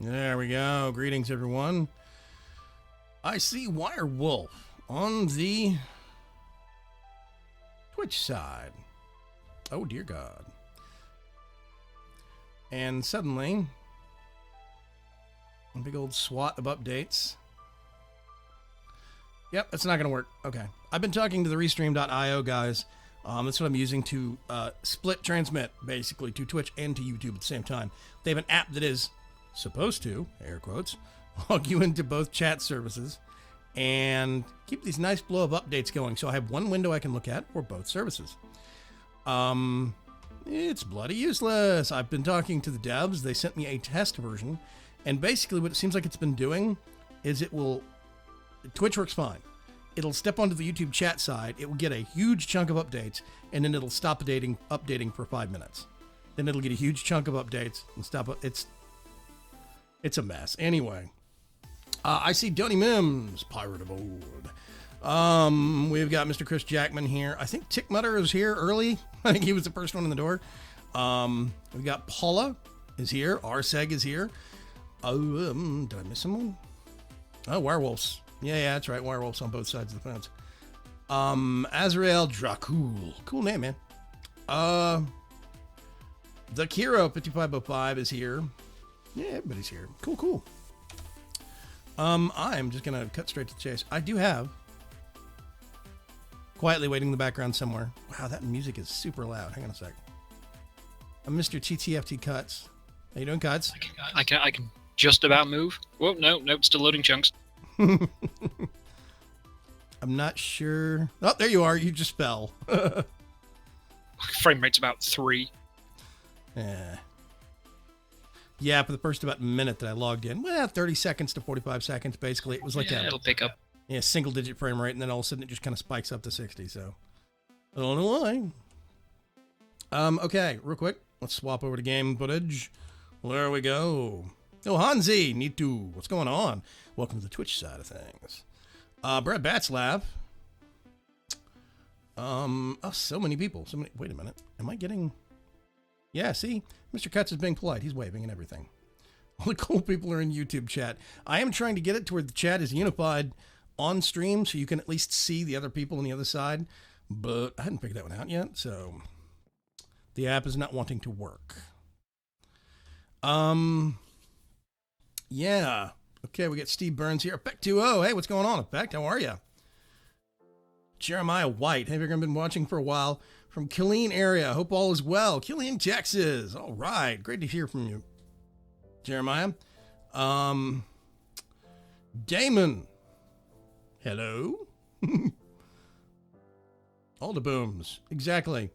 There we go. Greetings, everyone. I see Wirewolf on the Twitch side. Oh, dear God. And suddenly, a big old swat of updates. Yep, that's not going to work. Okay. I've been talking to the Restream.io guys. That's what I'm using to split transmit, basically, to Twitch and to YouTube at the same time. They have an app that is supposed to, air quotes, log you into both chat services and keep these nice blow of updates going. So I have one window I can look at for both services. It's bloody useless. I've been talking to the devs. They sent me a test version. And basically what it seems like it's been doing is Twitch works fine. It'll step onto the YouTube chat side. It will get a huge chunk of updates, and then it'll stop updating for 5 minutes. Then it'll get a huge chunk of updates and stop. It's a mess. Anyway, I see Donny Mims, pirate of old. We've got Mr. Chris Jackman here. I think Tick Mutter is here early. I think he was the first one in the door. We've got Paula is here. Arseg is here. Did I miss someone? Oh, Werewolves. Yeah, that's right. Werewolves on both sides of the fence. Azrael Dracul. Cool name, man. The Kiro 5505 is here. Yeah, everybody's here. Cool. I'm just gonna cut straight to the chase. I do have quietly waiting in the background somewhere. Wow, that music is super loud. Hang on a sec. I'm Mr. TTFT Cuts. How you doing, Cuts? I can just about move. Whoa, no, still loading chunks. I'm not sure. Oh, there you are. You just fell. Frame rate's about 3. Yeah, for the first about minute that I logged in, 30 seconds to 45 seconds, basically. It was like it'll pick up. Yeah, single-digit frame rate, and then all of a sudden it just kind of spikes up to 60, so I don't know why. Okay, real quick, let's swap over to game footage. There we go. Oh, Hanzi, Nitu, what's going on? Welcome to the Twitch side of things. Brad Batslav. So many people. Wait a minute. Am I getting... Yeah, see? Mr. Cuts is being polite. He's waving and everything. All the cool people are in YouTube chat. I am trying to get it to where the chat is unified on stream so you can at least see the other people on the other side, but I hadn't figured that one out yet, so the app is not wanting to work. Yeah. Okay, we got Steve Burns here. Effect20. Hey, what's going on, Effect? How are you? Jeremiah White. Have you been watching for a while? From Killeen area. Hope all is well. Killeen, Texas. All right. Great to hear from you, Jeremiah. Damon. Hello. All the booms. Exactly.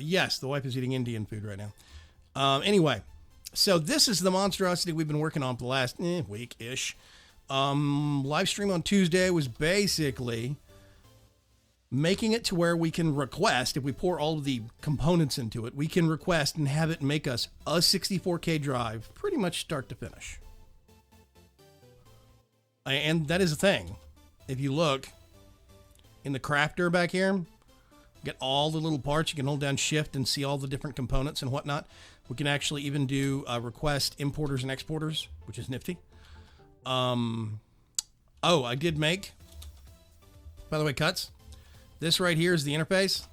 Yes, the wife is eating Indian food right now. Anyway, so this is the monstrosity we've been working on for the last week-ish. Live stream on Tuesday was basically making it to where we can request, if we pour all of the components into it, we can request and have it make us a 64K drive pretty much start to finish. And that is a thing. If you look in the crafter back here, get all the little parts. You can hold down shift and see all the different components and whatnot. We can actually even do request importers and exporters, which is nifty. Oh, I did make, by the way, cuts. This right here is the interface.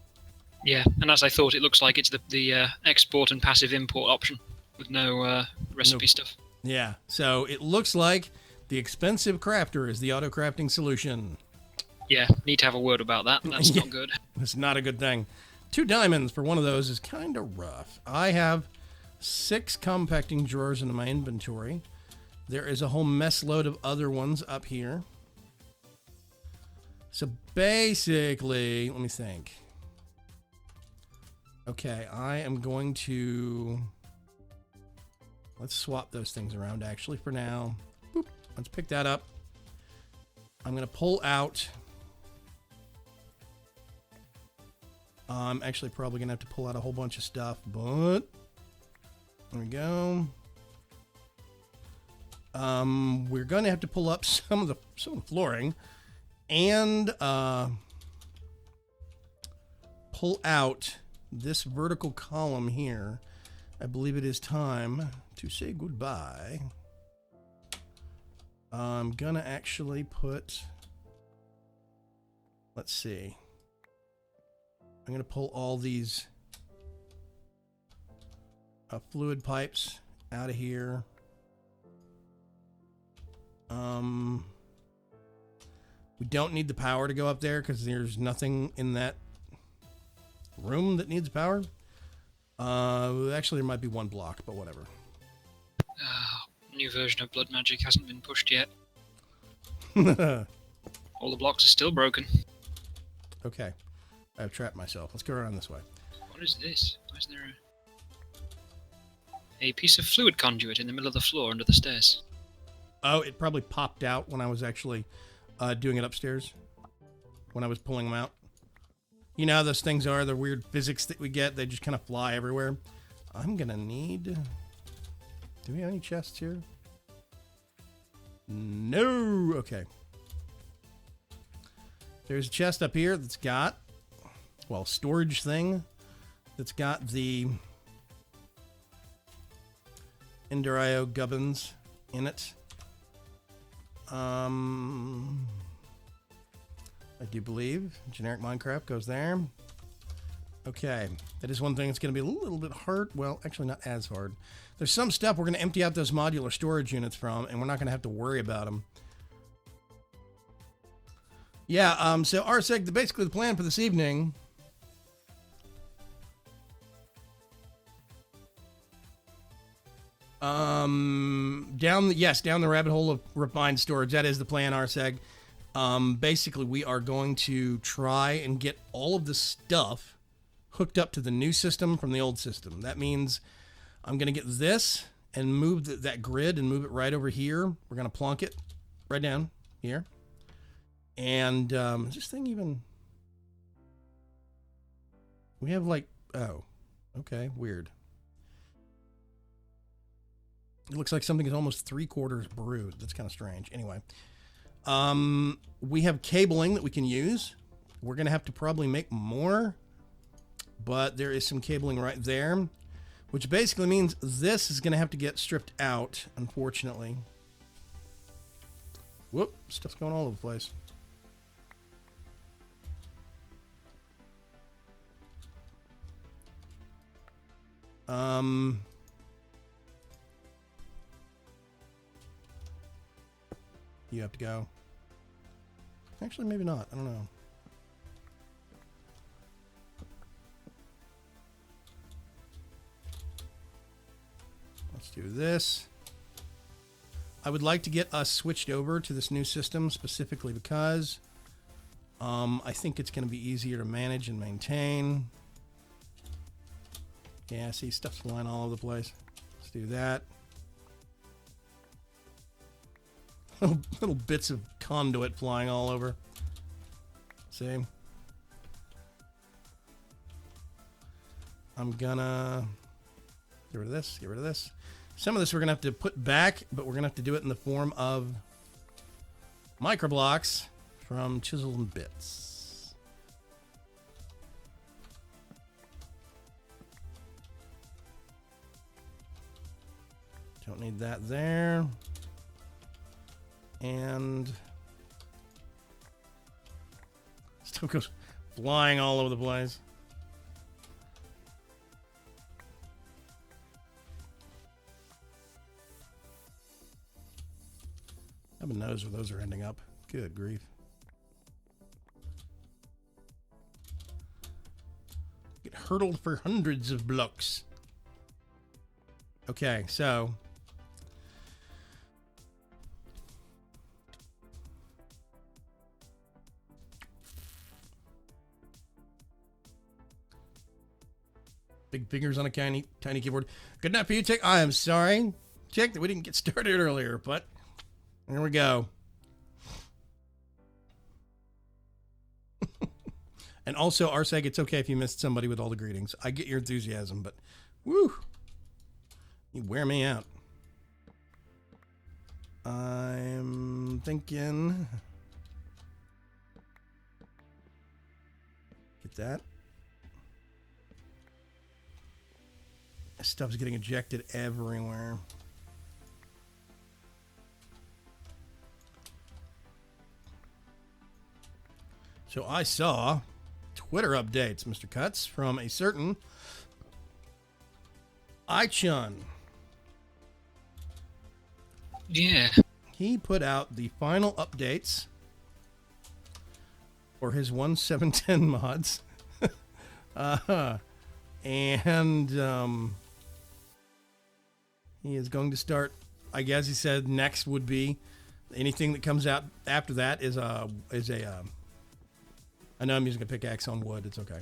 Yeah, and as I thought, it looks like it's the export and passive import option with no recipe stuff. Yeah, so it looks like the expensive crafter is the auto crafting solution. Yeah, need to have a word about that. That's not good. It's not a good thing. 2 diamonds for one of those is kind of rough. I have 6 compacting drawers in my inventory. There is a whole mess load of other ones up here. So basically, let me think. Okay, I am going to... Let's swap those things around, actually, for now. Boop. Let's pick that up. I'm going to pull out... I'm actually probably going to have to pull out a whole bunch of stuff, but... There we go. We're going to have to pull up some of the flooring and pull out this vertical column here. I believe it is time to say goodbye. I'm going to actually put... Let's see. I'm going to pull all these fluid pipes out of here. We don't need the power to go up there because there's nothing in that room that needs power. Actually, there might be one block, but whatever. New version of Blood Magic hasn't been pushed yet. All the blocks are still broken. Okay. I've trapped myself. Let's go around this way. What is this? Why is there a piece of fluid conduit in the middle of the floor under the stairs? Oh, it probably popped out when I was actually doing it upstairs. When I was pulling them out. You know how those things are, the weird physics that we get. They just kind of fly everywhere. I'm going to need... Do we have any chests here? No! Okay. There's a chest up here that's got... Well, storage thing that's got the Ender IO gubbins in it. I do believe generic Minecraft goes there. Okay, that is one thing that's going to be a little bit hard. Well, actually not as hard. There's some stuff we're going to empty out those modular storage units from, and we're not going to have to worry about them. Yeah, so RSEG, basically the plan for this evening... down the rabbit hole of refined storage. That is the plan, RSEG. Basically, we are going to try and get all of the stuff hooked up to the new system from the old system. That means I'm going to get this and move that grid and move it right over here. We're going to plonk it right down here. And is this thing even... We have like... Oh, okay, weird. It looks like something is almost 3/4 brewed. That's kind of strange. Anyway, we have cabling that we can use. We're going to have to probably make more, but there is some cabling right there, which basically means this is going to have to get stripped out, unfortunately. Whoop, stuff's going all over the place. You have to go. Actually, maybe not. I don't know. Let's do this. I would like to get us switched over to this new system specifically because I think it's going to be easier to manage and maintain. Yeah, see, stuff's flying all over the place. Let's do that. Little bits of conduit flying all over. See? I'm gonna get rid of this, get rid of this. Some of this we're gonna have to put back, but we're gonna have to do it in the form of microblocks from Chisels and Bits. Don't need that there. And stuff goes flying all over the place. Heaven knows where those are ending up. Good grief. Get hurtled for hundreds of blocks. Okay, so big fingers on a tiny keyboard. Good night for you, Chick. I am sorry, Chick, that we didn't get started earlier, but here we go. And also, Arseg, it's okay if you missed somebody with all the greetings. I get your enthusiasm, but woo, you wear me out. I'm thinking, get that. This stuff's getting ejected everywhere. So I saw Twitter updates, Mr. Cuts, from a certain iChun. Yeah. He put out the final updates for his 1.7.10 mods. And he is going to start, I guess he said next would be anything that comes out after that is a I know I'm using a pickaxe on wood. It's okay.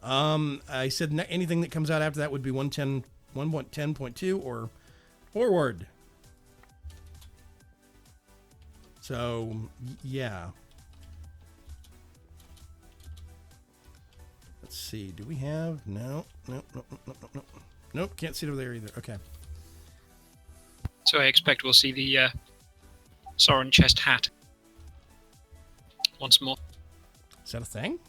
I said anything that comes out after that would be 1.10.2 or forward. So, yeah. Let's see. Do we have? No. Nope. Can't see it over there either. Okay. So I expect we'll see the Soren chest hat once more. Is that a thing?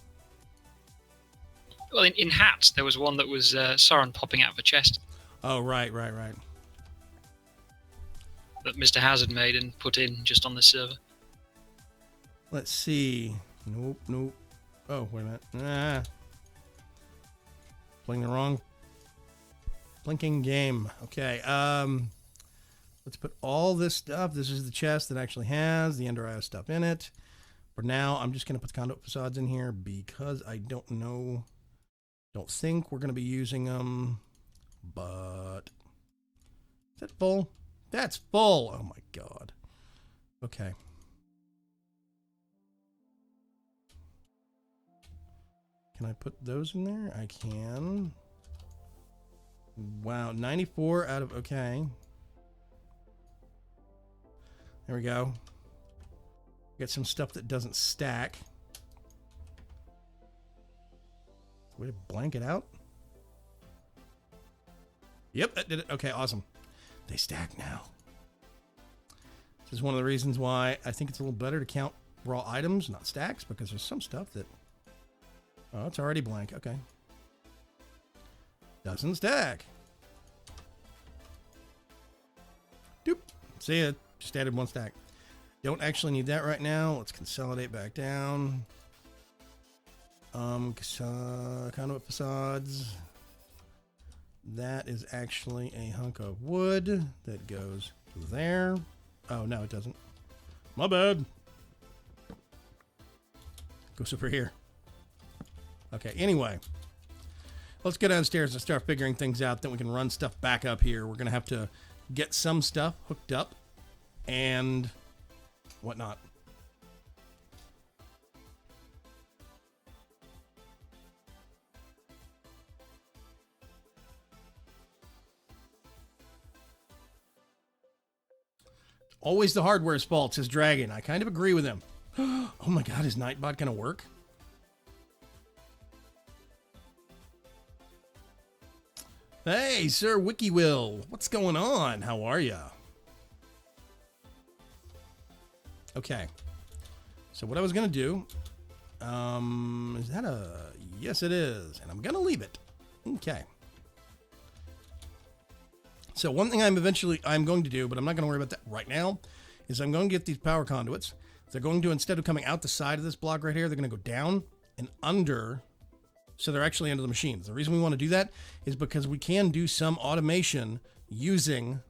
Well, in hats, there was one that was Soren popping out of a chest. Oh, right. That Mr. Hazard made and put in just on the server. Let's see. Nope. Oh, wait a minute. Playing the wrong blinking game. Okay. Let's put all this stuff. This is the chest that actually has the Ender IO stuff in it. For now, I'm just going to put the conduit facades in here because I don't think we're going to be using them. But is that full? That's full. Oh my God. Okay. Can I put those in there? I can. Wow, 94 out of, okay. There we go. Get some stuff that doesn't stack. Way to blank it out. Yep, that did it. Okay, awesome. They stack now. This is one of the reasons why I think it's a little better to count raw items, not stacks, because there's some stuff that... Oh, it's already blank. Okay. Doesn't stack. Doop. See it. Just added one stack. Don't actually need that right now. Let's consolidate back down. Conduit facades. That is actually a hunk of wood that goes there. Oh, no, it doesn't. My bad. Goes over here. Okay, anyway. Let's go downstairs and start figuring things out. Then we can run stuff back up here. We're going to have to get some stuff hooked up and whatnot. Always the hardware's fault, says Dragon. I kind of agree with him. Oh my god, is Nightbot going to work? Hey, Sir WikiWill. What's going on? How are ya? Okay. So what I was going to do... is that a... Yes, it is. And I'm going to leave it. Okay. So one thing I'm going to do, but I'm not going to worry about that right now, is I'm going to get these power conduits. They're going to, instead of coming out the side of this block right here, they're going to go down and under, so they're actually under the machines. The reason we want to do that is because we can do some automation using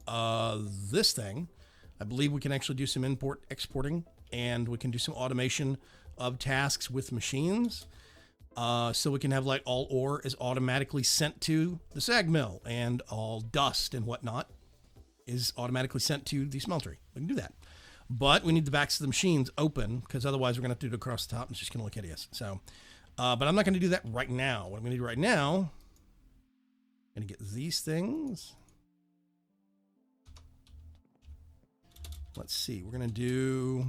this thing. I believe we can actually do some exporting, and we can do some automation of tasks with machines. So we can have like all ore is automatically sent to the sag mill, and all dust and whatnot is automatically sent to the smeltery. We can do that. But we need the backs of the machines open, because otherwise we're going to have to do it across the top, and it's just going to look hideous. So, but I'm not going to do that right now. What I'm going to do right now, I'm going to get these things. Let's see. We're going to do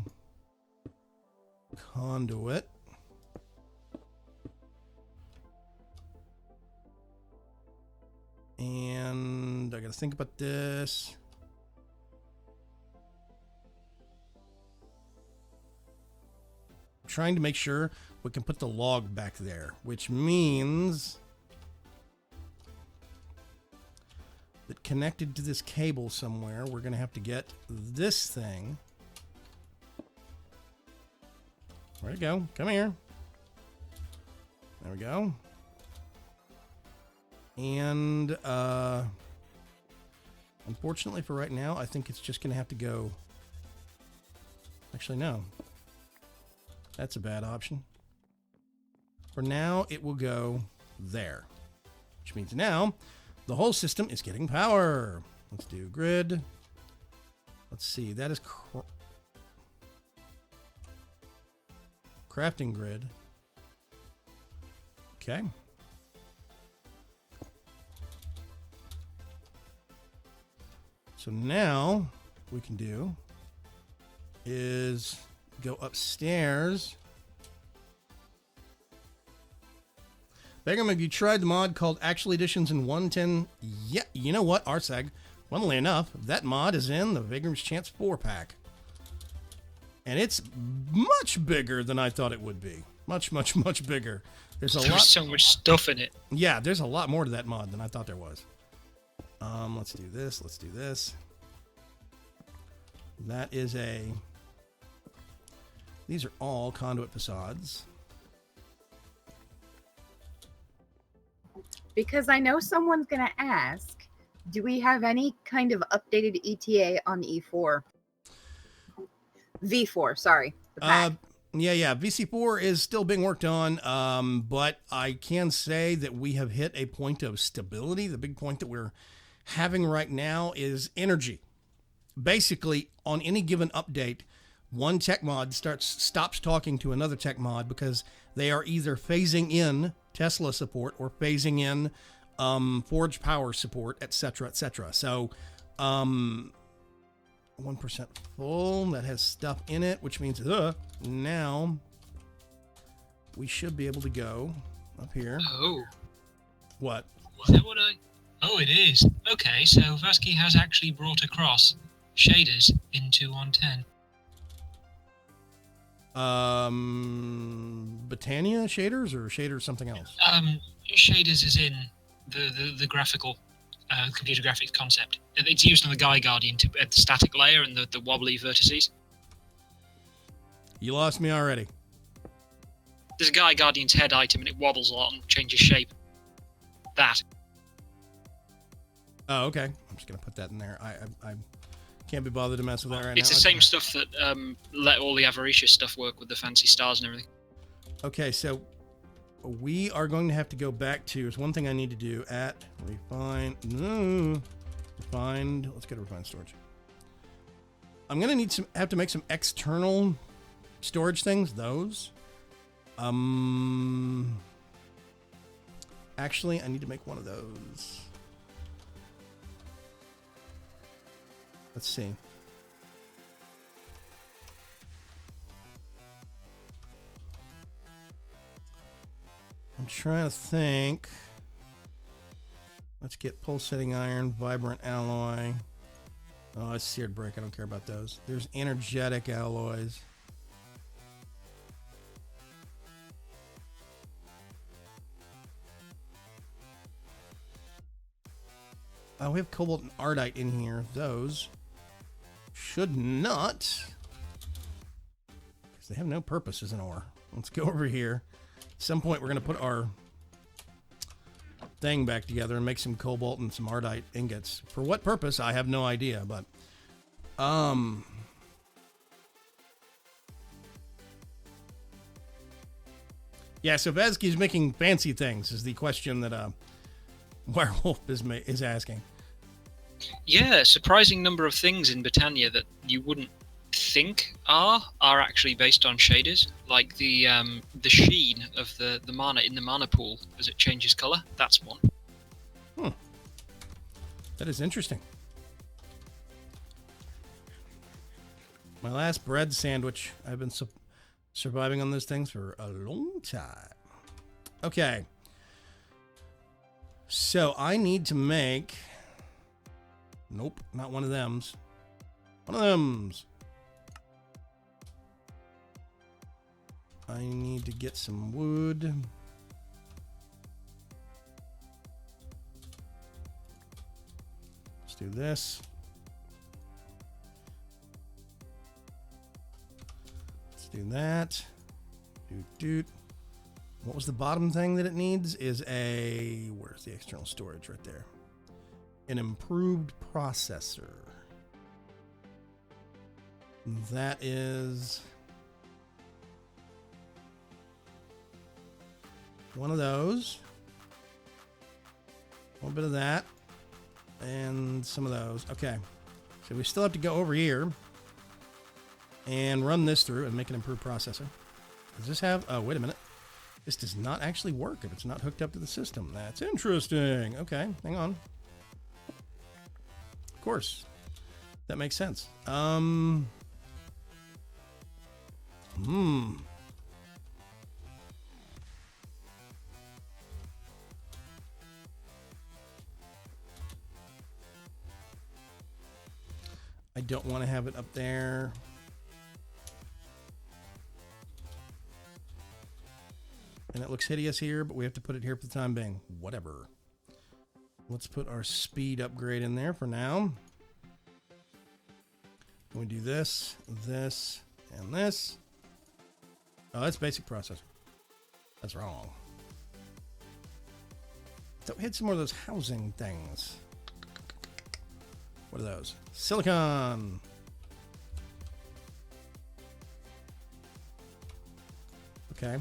conduit. And I got to think about this. I'm trying to make sure we can put the log back there, which means that connected to this cable somewhere, we're going to have to get this thing. Where'd it go? Come here. There we go. And unfortunately for right now, I think it's just going to have to go... Actually, no. That's a bad option. For now, it will go there. Which means now, the whole system is getting power. Let's do grid. Let's see, that is crafting grid. Okay. So now, what we can do is go upstairs. Begum, have you tried the mod called Actual Editions in 110? Yeah, you know what, Arsag? Funnily enough, that mod is in the Vigor's Chance 4-pack. And it's much bigger than I thought it would be. Much, much, much bigger. There's so much stuff in it. Yeah, there's a lot more to that mod than I thought there was. Let's do this. Let's do this. That is a... These are all conduit facades. Because I know someone's going to ask, do we have any kind of updated ETA on E4? V4, sorry. The pack. Yeah. VC4 is still being worked on, but I can say that we have hit a point of stability. The big point that we're having right now is energy. Basically, on any given update, one tech mod stops talking to another tech mod because they are either phasing in Tesla support or phasing in Forge Power support, etc., etc. So, 1% full. That has stuff in it, which means now we should be able to go up here. Oh. What? Is that what I... Oh, it is. Okay, so Vasky has actually brought across shaders into 110. Botania shaders or shaders something else? Shaders is in the graphical computer graphics concept. It's used on the Guy Guardian to add the static layer and the wobbly vertices. You lost me already. There's a Guy Guardian's head item and it wobbles a lot and changes shape. That. Oh, okay. I'm just gonna put that in there. I can't be bothered to mess with that right now. It's the same stuff that let all the avaricious stuff work with the fancy stars and everything. Okay, so we are going to have to go back to... There's one thing I need to do at refined... No. Refined... Let's go to refined storage. I'm gonna have to make some external storage things. Those. Actually, I need to make one of those. Let's see. I'm trying to think. Let's get pulsating iron, vibrant alloy. Oh, it's seared brick. I don't care about those. There's energetic alloys. Oh, we have cobalt and ardite in here. Those should not, because they have no purpose as an ore. Let's go over here. At some point, we're going to put our thing back together and make some cobalt and some ardite ingots. For what purpose, I have no idea, but yeah, so Vazky's making fancy things is the question that Werewolf is asking. Yeah, a surprising number of things in Britannia that you wouldn't think are actually based on shaders, like the sheen of the mana in the mana pool as it changes color. That's one. That is interesting. My last bread sandwich. I've been surviving on those things for a long time. Okay. So I need to make... Nope, not one of thems. One of thems. I need to get some wood. Let's do this. Let's do that. Doot. What was the bottom thing that it needs? Is a... Where's the external storage? Right there. An improved processor. That is one of those. A little bit of that. And some of those. Okay. So we still have to go over here and run this through and make an improved processor. Does this have... Oh, wait a minute. This does not actually work if it's not hooked up to the system. That's interesting. Okay, hang on. Of course. That makes sense. I don't want to have it up there. And it looks hideous here, but we have to put it here for the time being. Whatever. Let's put our speed upgrade in there for now. We do this, this, and this. Oh, that's basic processor. That's wrong. I thought we had some more of those housing things. What are those? Silicon. Okay.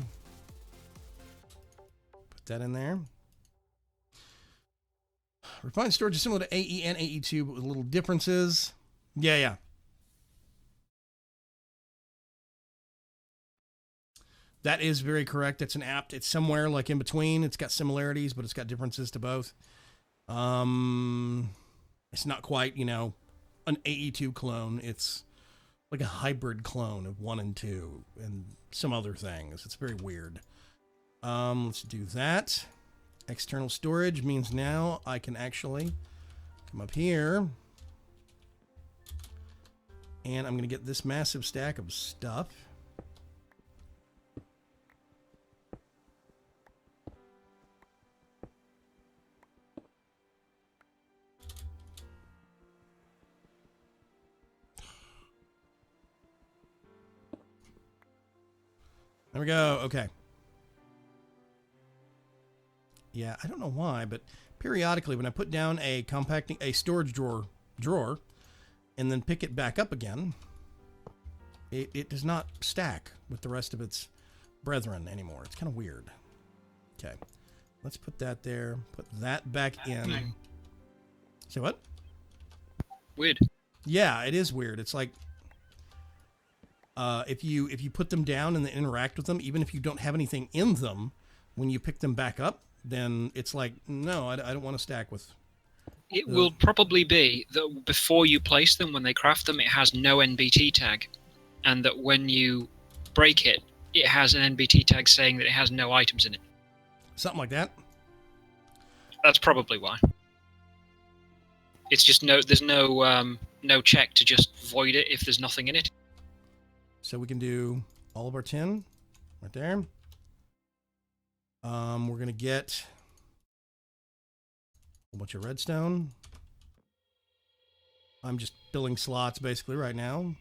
Put that in there. Refined storage is similar to AE and AE2, but with little differences. Yeah. That is very correct. It's an apt. It's somewhere like in between. It's got similarities, but it's got differences to both. It's not quite, an AE2 clone. It's like a hybrid clone of 1 and 2 and some other things. It's very weird. Let's do that. External storage means now I can actually come up here and I'm going to get this massive stack of stuff. There we go. Okay. Yeah, I don't know why, but periodically when I put down a storage drawer, and then pick it back up again, it does not stack with the rest of its brethren anymore. It's kind of weird. Okay. Let's put that there. Put that back in. Say what? Weird. Yeah, it is weird. It's like If you put them down and then interact with them, even if you don't have anything in them, when you pick them back up, then it's like, no, I don't want to stack with. It will probably be that before you place them, when they craft them, it has no NBT tag, and that when you break it, it has an NBT tag saying that it has no items in it. Something like that. That's probably why. It's just there's no check to just void it if there's nothing in it. So we can do all of our tin right there. We're gonna get a bunch of redstone. I'm just filling slots basically right now.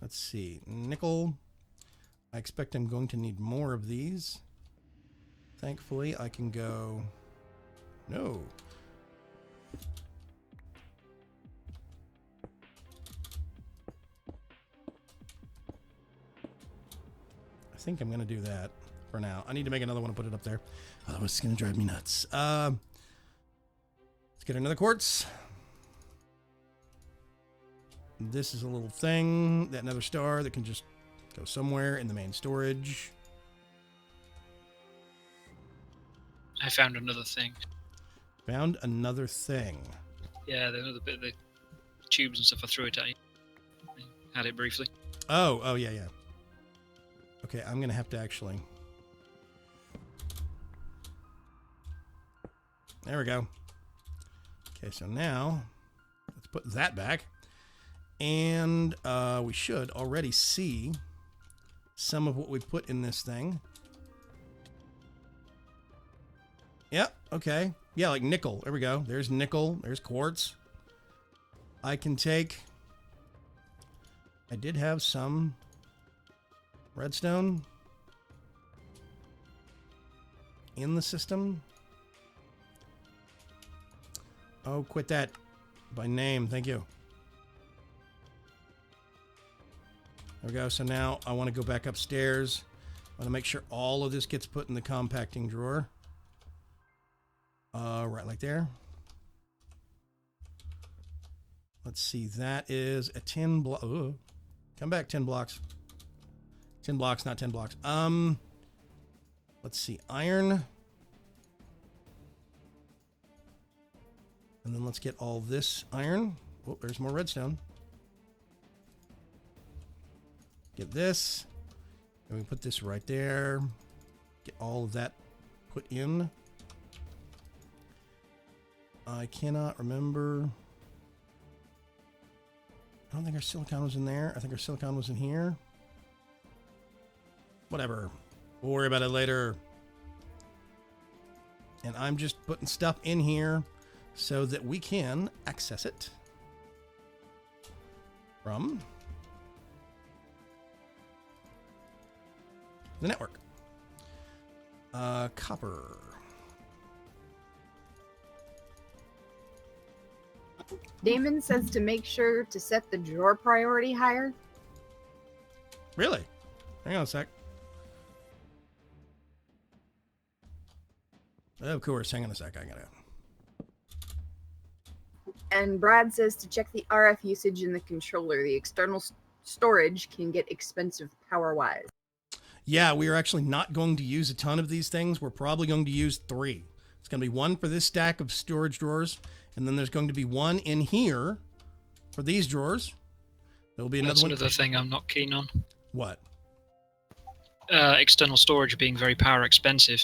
Let's see, nickel. I expect I'm going to need more of these. Thankfully, I can go. No. I think I'm going to do that for now. I need to make another one and put it up there. Otherwise, it's going to drive me nuts. Let's get another quartz. This is a little thing, that nether star that can just go somewhere in the main storage. I found another thing. Found another thing. Yeah, the other bit of the tubes and stuff. I threw it at you. I had it briefly. Oh, yeah. Okay, I'm going to have to actually... There we go. Okay, so now, let's put that back. And we should already see some of what we put in this thing. Yep, okay. Yeah, like nickel. There we go. There's nickel. There's quartz. I can take... I did have some redstone in the system. Oh, quit that by name. Thank you. There we go. So now I want to go back upstairs. I want to make sure all of this gets put in the compacting drawer. Right like there. Let's see. That is a 10 block. Come back, 10 blocks. 10 blocks, not 10 blocks. Let's see. Iron. And then let's get all this iron. Oh, there's more redstone. Get this. And we put this right there. Get all of that put in. I cannot remember. I don't think our silicon was in there. I think our silicon was in here. Whatever. We'll worry about it later. And I'm just putting stuff in here so that we can access it from the network. Copper. Damon says to make sure to set the drawer priority higher. Really? Hang on a sec. Of course, hang on a sec. I gotta. And Brad says to check the RF usage in the controller. The external storage can get expensive power-wise. Yeah, we are actually not going to use a ton of these things. We're probably going to use 3. It's going to be one for this stack of storage drawers, and then there's going to be one in here for these drawers. There'll be another one. That's another thing I'm not keen on. What? External storage being very power expensive.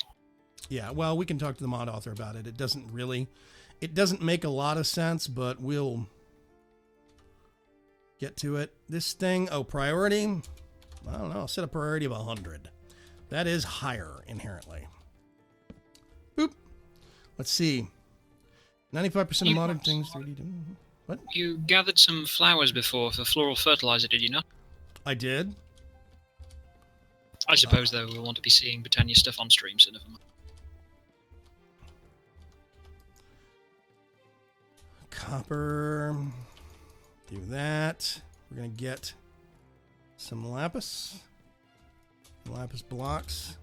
Yeah, well, we can talk to the mod author about it. It doesn't make a lot of sense, but we'll get to it. This thing, priority. I don't know. I'll set a priority of 100. That is higher inherently. Boop. Let's see. 95% of modern things 3D. What? You gathered some flowers before for floral fertilizer, did you not? I did. I suppose, though, we'll want to be seeing Britannia stuff on stream, so never mind. Copper. Do that. We're going to get some lapis. Lapis blocks.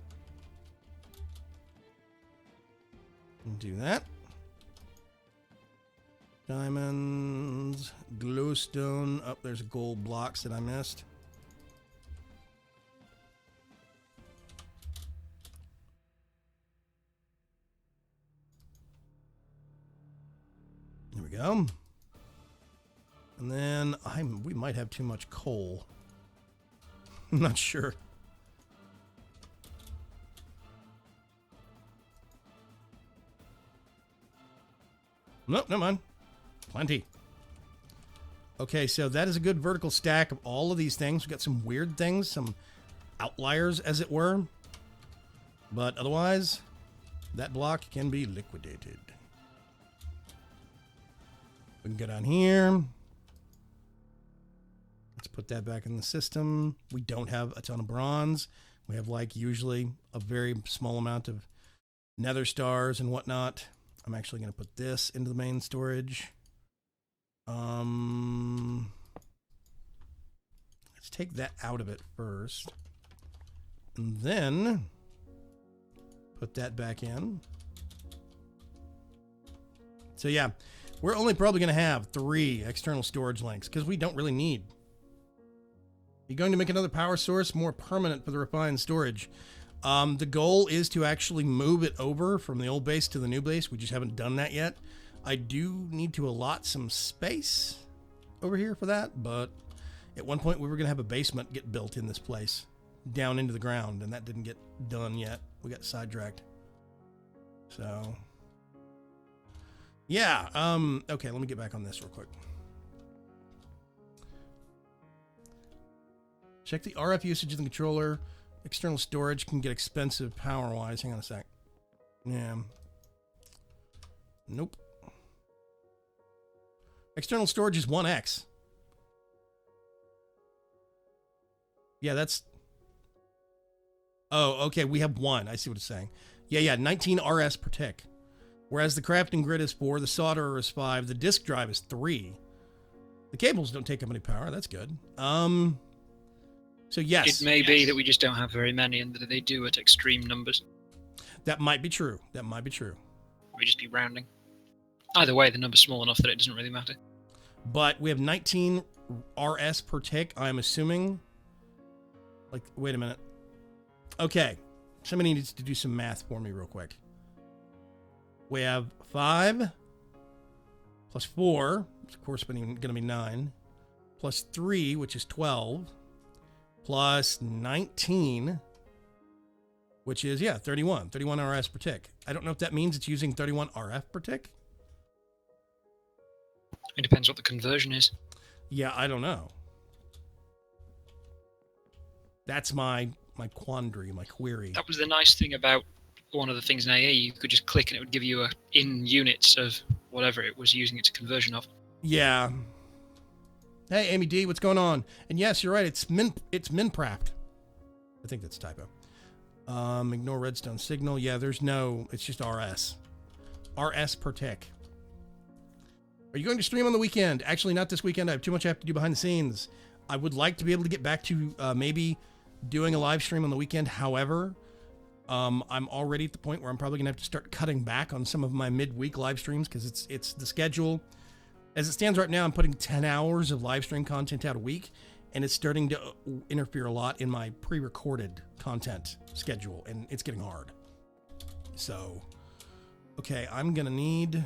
And do that. Diamonds. Glowstone. Oh, there's gold blocks that I missed. go. And then we might have too much coal. I'm not sure. Nope, never mind. Plenty. Okay, so that is a good vertical stack of all of these things. We've got some weird things, some outliers, as it were. But otherwise, that block can be liquidated. We can go down here. Let's put that back in the system. We don't have a ton of bronze. We have, like, usually a very small amount of nether stars and whatnot. I'm actually going to put this into the main storage. Let's take that out of it first. And then put that back in. So yeah, we're only probably going to have 3 external storage links because we don't really need. You're going to make another power source more permanent for the refined storage. The goal is to actually move it over from the old base to the new base. We just haven't done that yet. I do need to allot some space over here for that, but at one point we were going to have a basement get built in this place down into the ground, and that didn't get done yet. We got sidetracked. So, yeah. Okay, let me get back on this real quick. Check the RF usage of the controller. External storage can get expensive power-wise. Hang on a sec. Yeah. Nope. External storage is 1x. Yeah, that's... Oh, okay, we have 1. I see what it's saying. Yeah, 19 RS per tick. Whereas the crafting grid is 4, the solderer is 5, the disk drive is 3. The cables don't take up any power. That's good. So yes. It may be that we just don't have very many and that they do at extreme numbers. That might be true. That might be true. We just be rounding. Either way, the number's small enough that it doesn't really matter. But we have 19 RS per tick, I'm assuming. Like, wait a minute. Okay. Somebody needs to do some math for me real quick. We have 5 plus 4, which of course is going to be 9, plus 3, which is 12, plus 19, which is, 31 RS per tick. I don't know if that means it's using 31 RF per tick. It depends what the conversion is. Yeah, I don't know. That's my quandary, my query. That was the nice thing about one of the things in AA. You could just click and it would give you in units of whatever it was using its conversion of. Yeah. Hey, Amy D, what's going on? And yes, you're right. It's minprapped. I think that's a typo. Ignore redstone signal. Yeah, it's just RS. RS per tick. Are you going to stream on the weekend? Actually, not this weekend. I have too much I have to do behind the scenes. I would like to be able to get back to maybe doing a live stream on the weekend. However, I'm already at the point where I'm probably going to have to start cutting back on some of my midweek live streams because it's the schedule. As it stands right now, I'm putting 10 hours of live stream content out a week, and it's starting to interfere a lot in my pre-recorded content schedule, and it's getting hard. So, okay, I'm going to need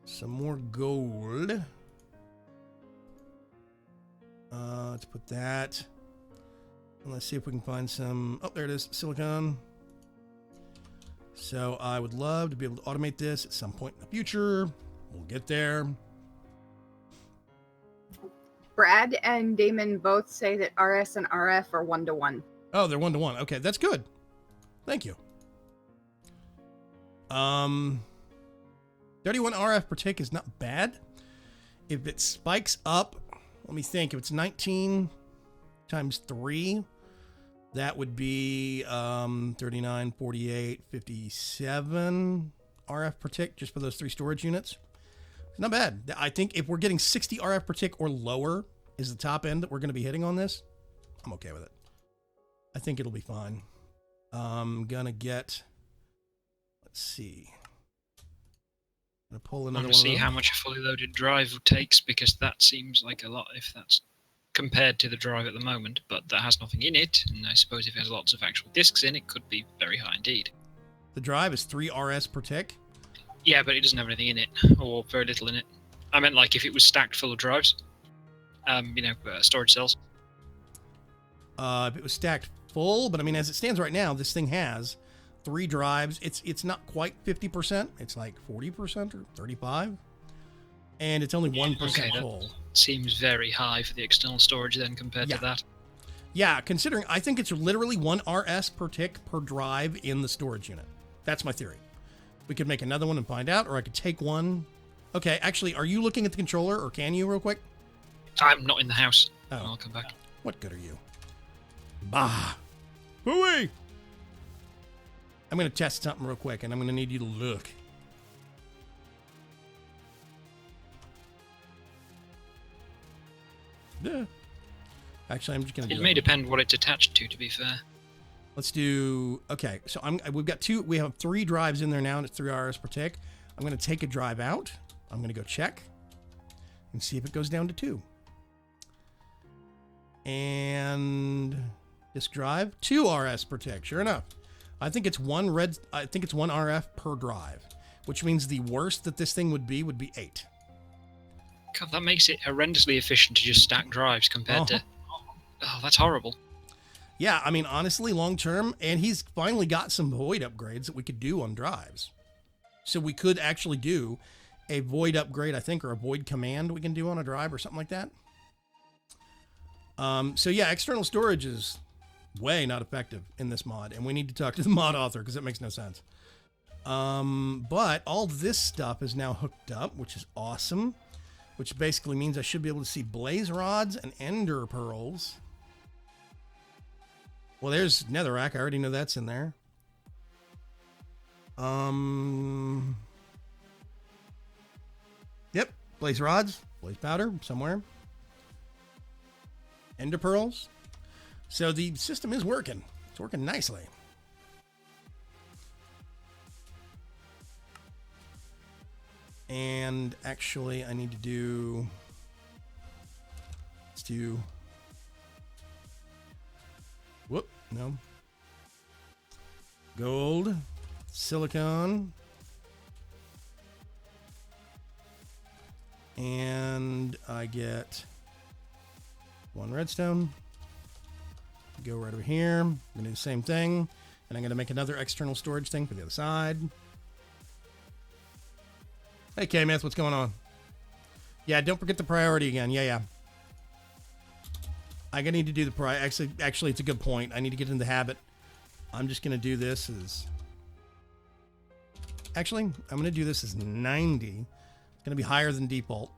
some more gold. Let's put that. And let's see if we can find some... Oh, there it is. Silicon. So I would love to be able to automate this at some point in the future. We'll get there. Brad and Damon both say that RS and RF are 1-to-1. Oh, they're 1-to-1. Okay, that's good. Thank you. 31 RF per tick is not bad. If it spikes up, let me think. If it's 19 times 3, that would be 39, 48, 57 RF per tick just for those 3 storage units. Not bad. I think if we're getting 60 RF per tick or lower is the top end that we're going to be hitting on this, I'm okay with it. I think it'll be fine. I'm going to get, let's see. I'm going to pull another one. See how much a fully loaded drive takes, because that seems like a lot if that's compared to the drive at the moment, but that has nothing in it, and I suppose if it has lots of actual disks in, it could be very high indeed. The drive is 3 RS per tick. Yeah, but it doesn't have anything in it, or very little in it. I meant like if it was stacked full of drives, storage cells. If it was stacked full, but I mean, as it stands right now, this thing has 3 drives. It's not quite 50%. It's like 40% or 35%, and it's only 1% full. Seems very high for the external storage then compared to that. Yeah, considering I think it's literally 1 RS per tick per drive in the storage unit. That's my theory. We could make another one and find out, or I could take one. Okay, actually, are you looking at the controller, or can you real quick? I'm not in the house. Oh. I'll come back. What good are you? Bah. Hooey! I'm going to test something real quick, and I'm going to need you to look. Yeah. Actually, I'm just going to do it. May depend what it's attached to be fair. Let's do... Okay, so we have 3 drives in there now, and it's 3 RS per tick. I'm going to take a drive out. I'm going to go check and see if it goes down to 2. And disk drive, 2 RS per tick. Sure enough. I think it's 1 RF per drive, which means the worst that this thing would be 8. God, that makes it horrendously efficient to just stack drives compared to... Oh, that's horrible. Yeah, I mean, honestly, long term, and he's finally got some void upgrades that we could do on drives. So we could actually do a void upgrade, I think, or a void command we can do on a drive or something like that. So yeah, external storage is way not effective in this mod, and we need to talk to the mod author because it makes no sense. But all this stuff is now hooked up, which is awesome, which basically means I should be able to see blaze rods and ender pearls. Well, there's netherrack. I already know that's in there. Yep, blaze rods, blaze powder somewhere. Ender pearls. So the system is working. It's working nicely. And actually, I need to do... Let's do... Whoop, no. Gold, silicone, and I get 1 redstone. Go right over here. I'm gonna do the same thing, and I'm gonna make another external storage thing for the other side. Hey, K-Myth, what's going on? Yeah, don't forget the priority again. Yeah. I need to do the actually, it's a good point. I need to get in the habit. I'm just gonna do this as... Actually, I'm gonna do this as 90. It's gonna be higher than default.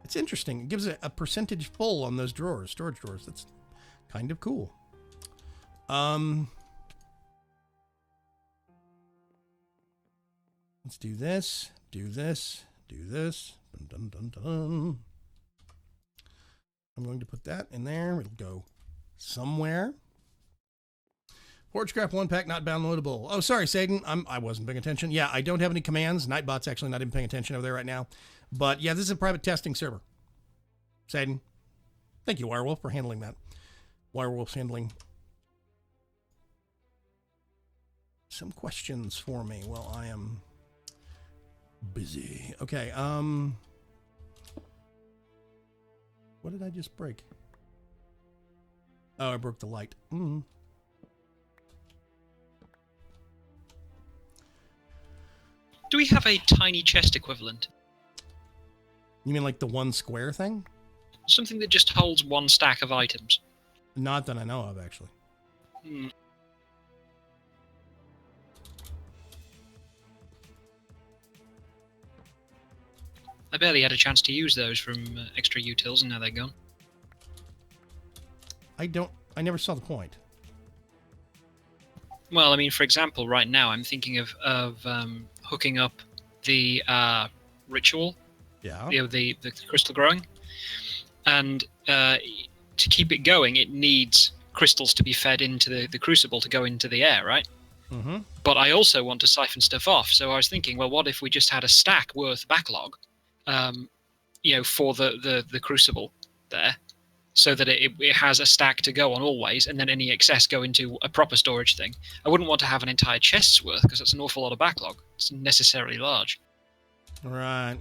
It's interesting. It gives a percentage full on those drawers, storage drawers. That's kind of cool. Let's do this, do this, do this. Dun, dun, dun, dun. I'm going to put that in there. It'll go somewhere. ForgeCraft One pack not downloadable. Oh, sorry, Satan. I wasn't paying attention. Yeah, I don't have any commands. Nightbot's actually not even paying attention over there right now. But yeah, this is a private testing server. Satan. Thank you, Wirewolf, for handling that. Wirewolf's handling some questions for me while I am busy. Okay, what did I just break? Oh, I broke the light. Do we have a tiny chest equivalent? You mean like the 1 square thing? Something that just holds 1 stack of items. Not that I know of, actually. I barely had a chance to use those from extra utils, and now they're gone. I never saw the point. Well, I mean, for example, right now I'm thinking of hooking up the ritual. Yeah. The crystal growing. And to keep it going, it needs crystals to be fed into the crucible to go into the air, right? Mm-hmm. But I also want to siphon stuff off. So I was thinking, well, what if we just had a stack worth backlog, for the crucible there? so that it has a stack to go on always, and then any excess go into a proper storage thing. I wouldn't want to have an entire chest's worth, because that's an awful lot of backlog. It's necessarily large. Right.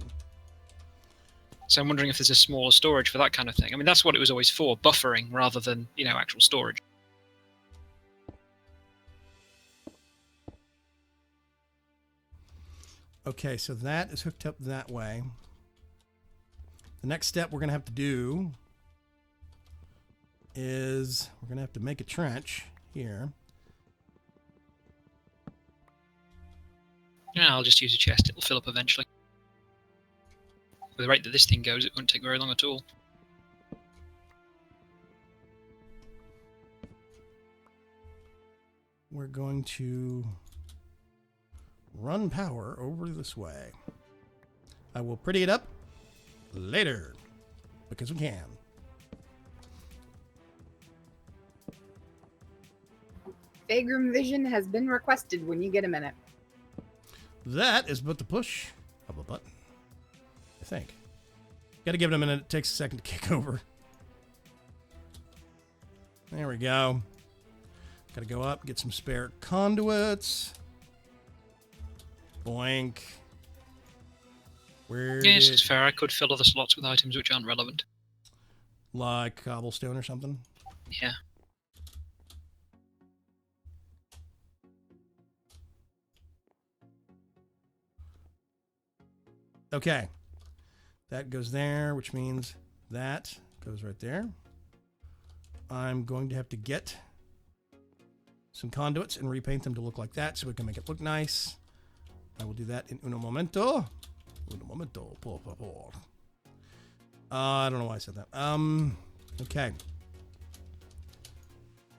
So I'm wondering if there's a smaller storage for that kind of thing. I mean, that's what it was always for, buffering rather than, actual storage. Okay, so that is hooked up that way. The next step we're going to have to do is we're going to have to make a trench here. Yeah, I'll just use a chest. It'll fill up eventually. With the rate that this thing goes, it won't take very long at all. We're going to run power over this way. I will pretty it up later because we can. Vagram Vision has been requested when you get a minute. That is but the push of a button, I think. Gotta give it a minute. It takes a second to kick over. There we go. Gotta go up, get some spare conduits. Boink. Where Yes, it's fair. I could fill other slots with items which aren't relevant. Like cobblestone or something? Yeah. Okay. That goes there, which means that goes right there. I'm going to have to get some conduits and repaint them to look like that so we can make it look nice. I will do that in uno momento. Uno momento. Por favor. I don't know why I said that. Okay.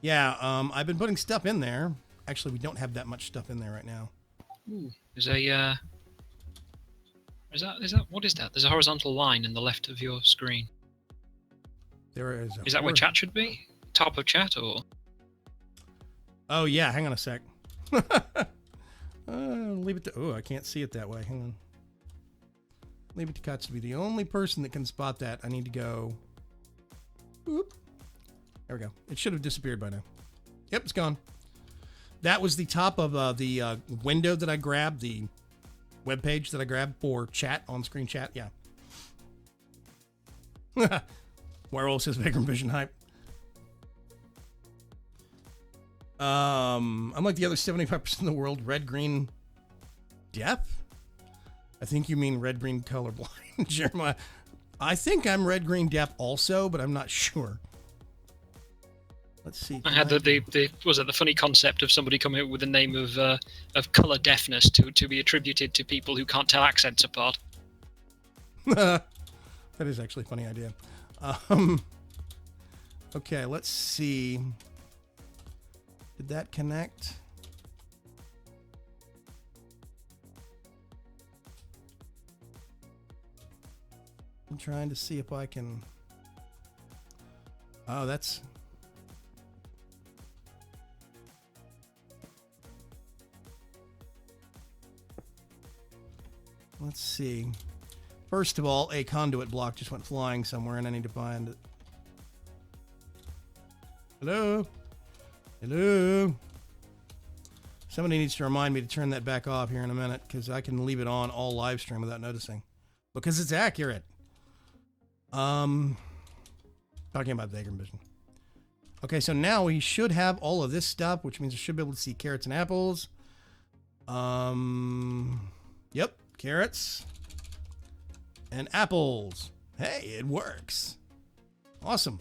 Yeah, I've been putting stuff in there. Actually, we don't have that much stuff in there right now. Ooh, there's a is that what is that? There's a horizontal line in the left of your screen. There is. Is that where chat should be? Top of chat, or? Oh yeah, hang on a sec. Leave it to. Oh, I can't see it that way. Hang on. Leave it to Cuts to be the only person that can spot that. I need to go. Oop. There we go. It should have disappeared by now. Yep, it's gone. That was the top of the window that I grabbed, the web page that I grabbed for chat, on-screen chat. Yeah. Werewolf says Vagram Vision hype. Unlike the other 75% of the world, red-green deaf? I think you mean red-green colorblind, Jeremiah. I think I'm red-green deaf also, but I'm not sure. Let's see. I had the funny concept of somebody coming up with the name of color deafness to be attributed to people who can't tell accents apart. That is actually a funny idea. Okay, let's see. Did that connect? I'm trying to see if I can. Oh, that's. Let's see. First of all, a conduit block just went flying somewhere and I need to find it. Hello? Hello? Somebody needs to remind me to turn that back off here in a minute because I can leave it on all live stream without noticing. Because it's accurate. Talking about Vagram Vision. Okay, so now we should have all of this stuff, which means I should be able to see carrots and apples. Yep, carrots and apples. Hey, it works. Awesome.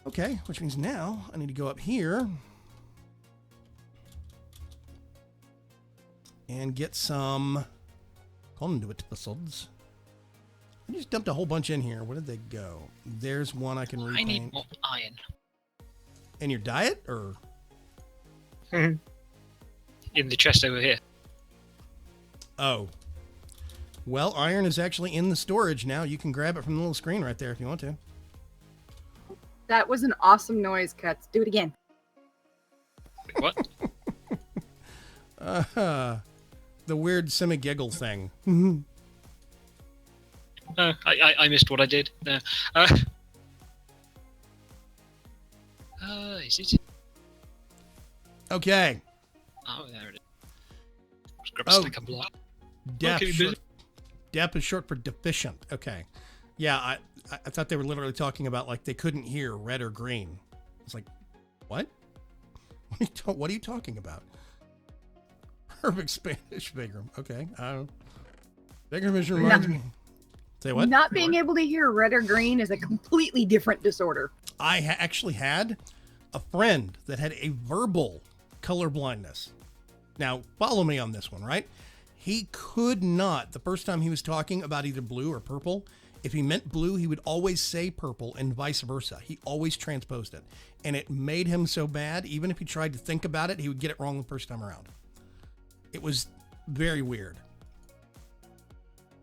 Okay, which means now I need to go up here and get some conduit pistons. I just dumped a whole bunch in here. Where did they go? There's one I can repaint. I need more iron. In your diet, or? In the chest over here. Oh. Well, iron is actually in the storage now. You can grab it from the little screen right there if you want to. That was an awesome noise, Cuts. Do it again. What? The weird semi-giggle thing. I missed what I did. No. Is it? Okay. Oh, there it is. Just grab a Oh. stack of block. Dep, Okay, short, Dep is short for deficient. Okay. Yeah, I thought they were literally talking about like they couldn't hear red or green. It's like, what? What are you talking about? Perfect Spanish Bigger. Okay. Bigger vision reminds me. Say what? Not being able to hear red or green is a completely different disorder. I actually had a friend that had a verbal color blindness. Now, follow me on this one, right? He could not, the first time he was talking about either blue or purple, if he meant blue, he would always say purple and vice versa. He always transposed it. And it made him so bad, even if he tried to think about it, he would get it wrong the first time around. It was very weird.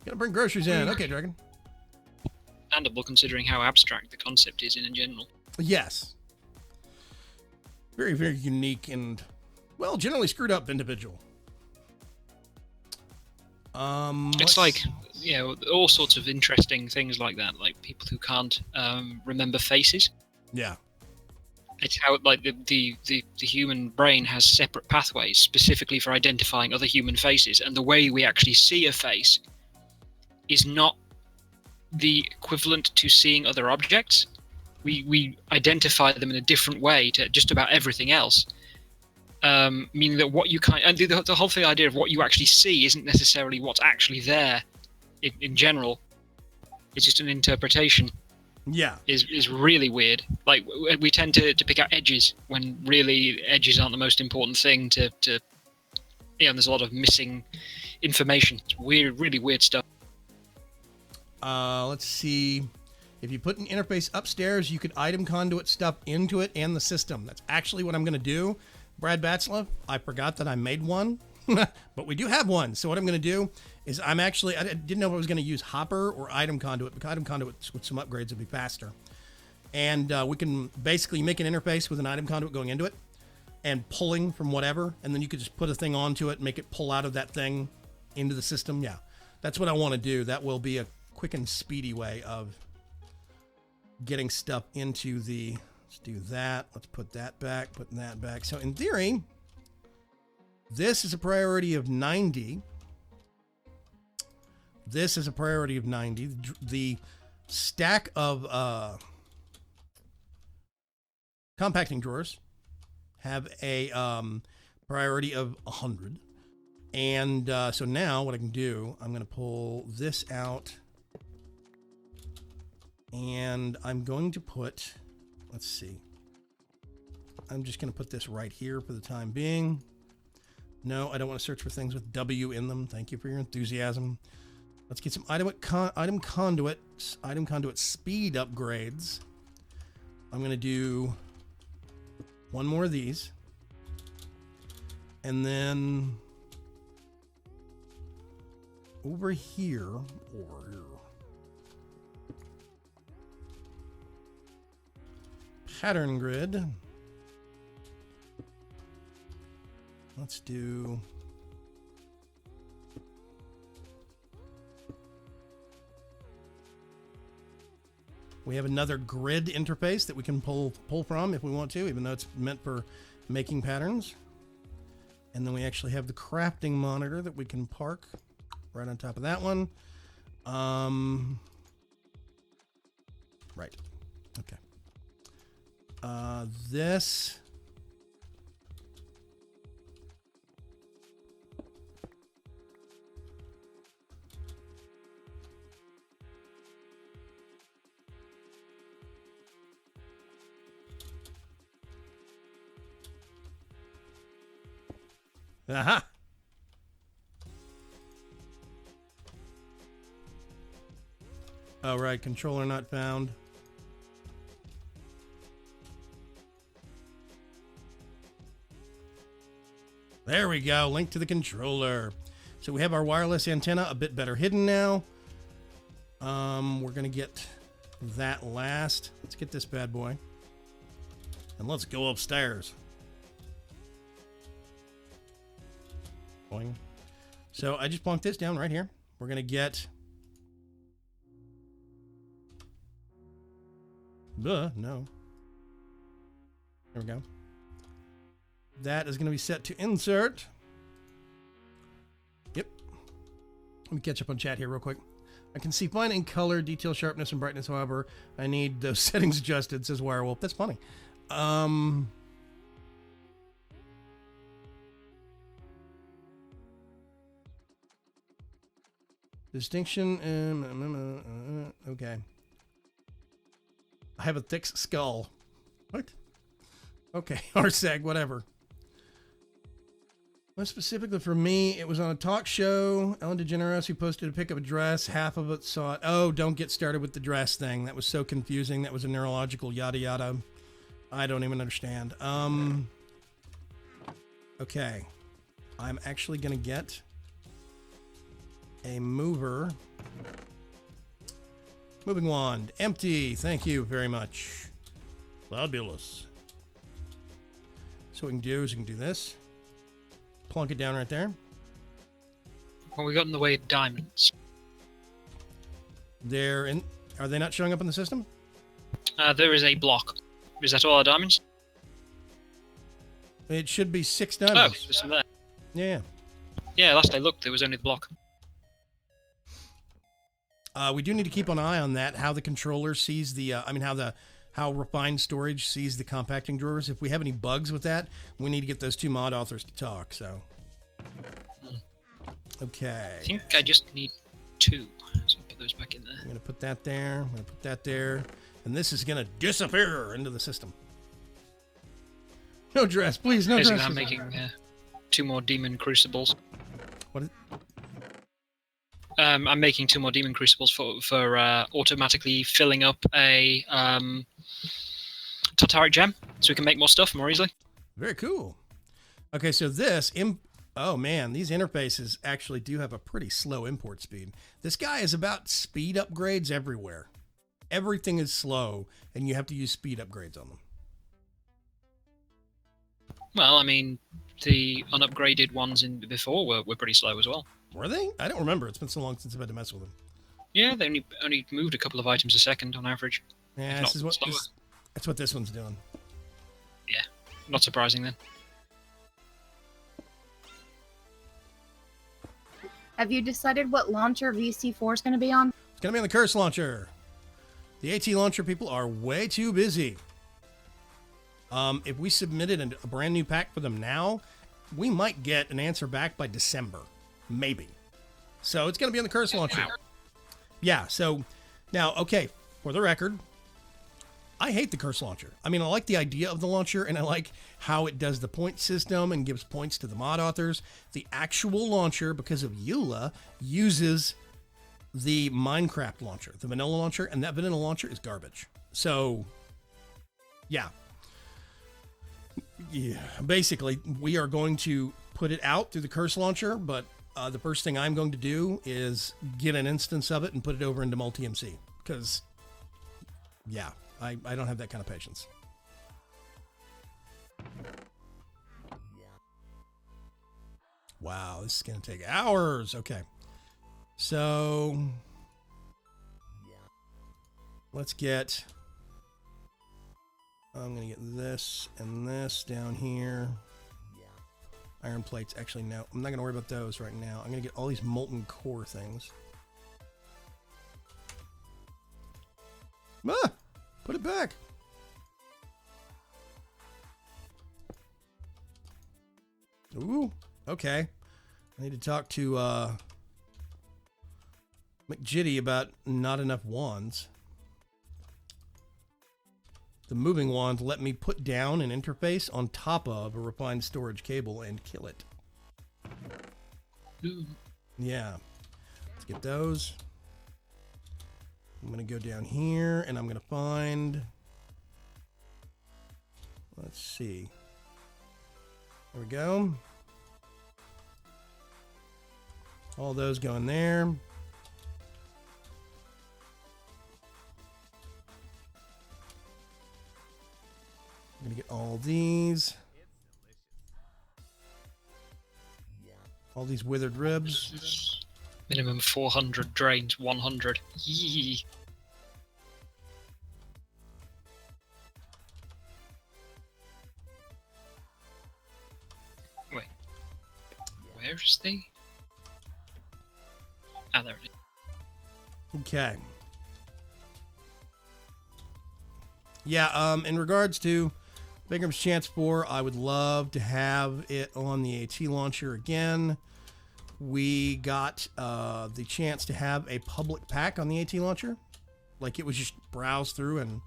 Gotta bring groceries in. Okay, Dragon. Understandable considering how abstract the concept is in general. Yes. Very, very unique and, well, generally screwed up individual. It's like, you know, all sorts of interesting things like that, like people who can't remember faces. Yeah. It's how like the human brain has separate pathways specifically for identifying other human faces, and the way we actually see a face is not the equivalent to seeing other objects. We identify them in a different way to just about everything else. Meaning that what you kind and the whole thing idea of what you actually see isn't necessarily what's actually there in general. It's just an interpretation. Yeah. Is really weird. Like we tend to pick out edges when really edges aren't the most important thing to there's a lot of missing information. It's weird, really weird stuff. Let's see. If you put an interface upstairs, you could item conduit stuff into it and the system. That's actually what I'm going to do. Brad Batzlaff, I forgot that I made one, but we do have one. So what I'm going to do is I didn't know if I was going to use Hopper or item conduit, because item conduit with some upgrades would be faster. And we can basically make an interface with an item conduit going into it and pulling from whatever. And then you could just put a thing onto it, make it pull out of that thing into the system. Yeah, that's what I want to do. That will be a quick and speedy way of getting stuff into the... Let's do that. Let's put that back, putting that back. So in theory, this is a priority of 90. This is a priority of 90. The stack of compacting drawers have a priority of 100. And so now what I can do, I'm going to pull this out. And I'm going to put... Let's see. I'm just going to put this right here for the time being. No, I don't want to search for things with W in them. Thank you for your enthusiasm. Let's get some item conduit speed upgrades. I'm going to do one more of these. And then over here, or here. Pattern grid. Let's do... We have another grid interface that we can pull from if we want to, even though it's meant for making patterns. And then we actually have the crafting monitor that we can park right on top of that one. Right. Okay. This... Aha! Oh, right. Controller not found. There we go. Link to the controller. So we have our wireless antenna a bit better hidden now. We're going to get that last. Let's get this bad boy. And let's go upstairs. Boing. So I just plonked this down right here. We're going to get... no. There we go. That is going to be set to insert. Yep. Let me catch up on chat here real quick. I can see fine in color, detail, sharpness, and brightness. However, I need those settings adjusted, says Wirewolf. That's funny. Distinction. Okay. I have a thick skull. What? Okay, RSEG, whatever. Well, specifically for me, it was on a talk show. Ellen DeGeneres, who posted a pic of a dress. Half of it saw it. Oh, don't get started with the dress thing. That was so confusing. That was a neurological yada yada. I don't even understand. Okay. I'm actually going to get a mover. Moving wand. Empty. Thank you very much. Fabulous. So what we can do is we can do this. Plunk it down right there. Well, we got in the way of diamonds. They're in. Are they not showing up in the system? There is a block. Is that all our diamonds? It should be 6 Oh, diamonds. there's some there. Yeah. Yeah, last I looked, there was only the block. We do need to keep an eye on that. How the controller sees the. How refined storage sees the compacting drawers. If we have any bugs with that, we need to get those 2 mod authors to talk. So. Okay. I think I just need 2. So I'll put those back in there. I'm gonna put that there. I'm gonna put that there, and this is gonna disappear into the system. No dress, please. No Basically, dress. I'm making 2 more demon crucibles. What? I'm making 2 more demon crucibles for automatically filling up a Tartaric gem, so we can make more stuff more easily. Very cool. Okay, so this. Oh man, these interfaces actually do have a pretty slow import speed. This guy is about speed upgrades everywhere. Everything is slow, and you have to use speed upgrades on them. Well, I mean, the unupgraded ones in before were pretty slow as well. Were they? I don't remember. It's been so long since I've had to mess with them. Yeah, they only moved a couple of items a second on average. Yeah, this is what that's what this one's doing. Yeah, not surprising then. Have you decided what launcher VC4 is going to be on? It's going to be on the Curse Launcher. The AT Launcher people are way too busy. If we submitted a brand new pack for them now, we might get an answer back by December. Maybe. So it's going to be on the Curse Launcher. Yeah, so now, okay, for the record, I hate the Curse Launcher. I mean, I like the idea of the launcher, and I like how it does the point system and gives points to the mod authors. The actual launcher, because of EULA, uses the Minecraft launcher, the vanilla launcher, and that vanilla launcher is garbage. So, yeah. Yeah, basically, we are going to put it out through the Curse Launcher, but the first thing I'm going to do is get an instance of it and put it over into Multi-MC, because, yeah, I don't have that kind of patience. Wow, this is going to take hours. Okay. So, let's get... I'm going to get this and this down here. Iron plates. Actually, no. I'm not going to worry about those right now. I'm going to get all these molten core things. Ah! Put it back. Ooh. Okay. I need to talk to McJitty about not enough wands. The moving wand let me put down an interface on top of a refined storage cable and kill it. Ooh. Yeah. Let's get those. I'm going to go down here and I'm going to find... Let's see. There we go. All those go in there. I'm going to get all these. All these withered ribs. Minimum 400 drains, 100. Yee. Where's the... Ah, there it is. Okay. Yeah, in regards to Bingham's Chance 4, I would love to have it on the AT launcher again. We got the chance to have a public pack on the AT launcher. Like, it was just browsed through, and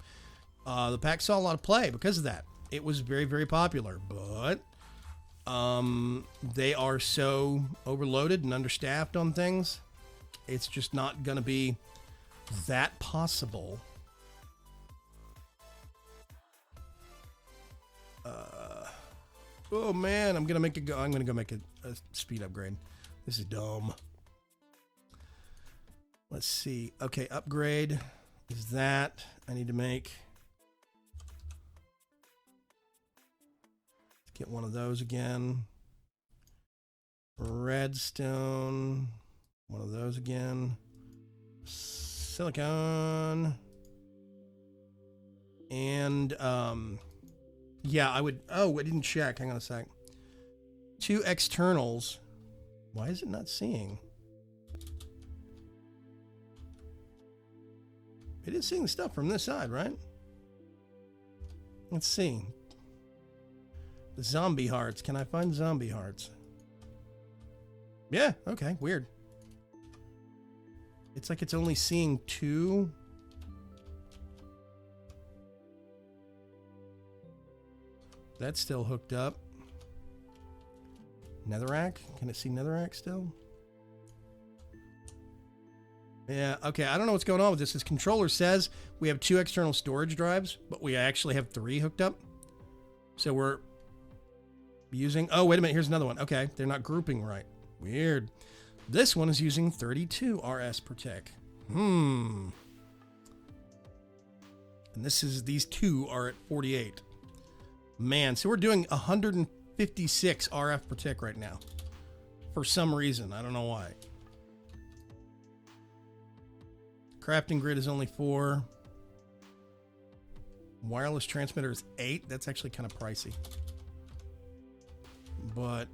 the pack saw a lot of play because of that. It was very, very popular, but they are so overloaded and understaffed on things. It's just not going to be that possible. Oh man, I'm gonna go make a speed upgrade. This is dumb. Let's see. Okay, upgrade is that. I need to make. Let's get one of those again. Redstone. One of those again. Silicon. And yeah, I would. Oh, I didn't check. Hang on a sec. 2 externals. Why is it not seeing? It is seeing the stuff from this side, right? Let's see. The zombie hearts. Can I find zombie hearts? Yeah, okay, weird. It's like it's only seeing 2. That's still hooked up. Netherrack? Can it see Netherrack still? Yeah, okay, I don't know what's going on with this. This controller says we have 2 external storage drives, but we actually have 3 hooked up. So we're using... Oh, wait a minute, here's another one. Okay, they're not grouping right. Weird. This one is using 32 RS per tick. And these 2 are at 48. Man, so we're doing 156 RF per tick right now. For some reason. I don't know why. Crafting grid is only 4. Wireless transmitter is 8. That's actually kind of pricey. But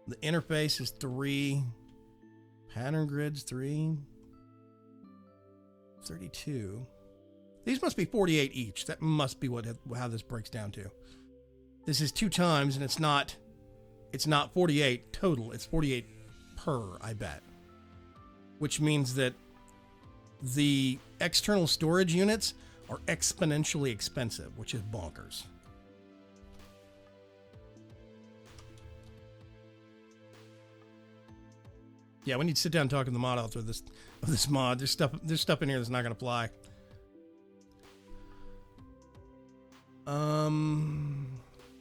the interface is 3. Pattern grid's 3. 32. These must be 48 each. That must be how this breaks down to. This is 2 times, and it's not 48 total. It's 48 per, I bet. Which means that the external storage units are exponentially expensive, which is bonkers. Yeah, we need to sit down and talk to the mod author of this mod. There's stuff in here that's not going to fly.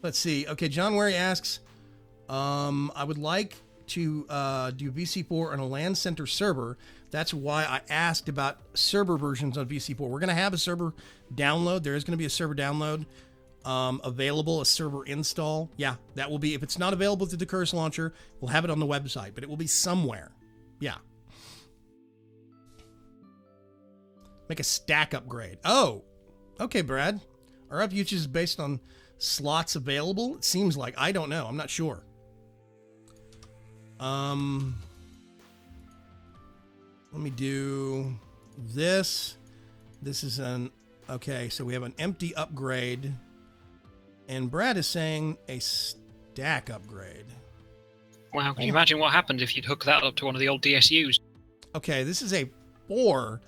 Let's see. Okay, John Wary asks, I would like to do VC4 on a LAN center server. That's why I asked about server versions on VC4. We're going to have a server download. There is going to be a server download available, a server install. Yeah, that will be, if it's not available through the Curse Launcher, we'll have it on the website, but it will be somewhere. Yeah. Make a stack upgrade. Oh, okay, Brad. Our up usage is based on slots available. It seems like. I don't know. I'm not sure. Let me do this. This is an... Okay, so we have an empty upgrade. And Brad is saying a stack upgrade. Wow, can you imagine what happened if you'd hook that up to one of the old DSUs? Okay, this is a 4.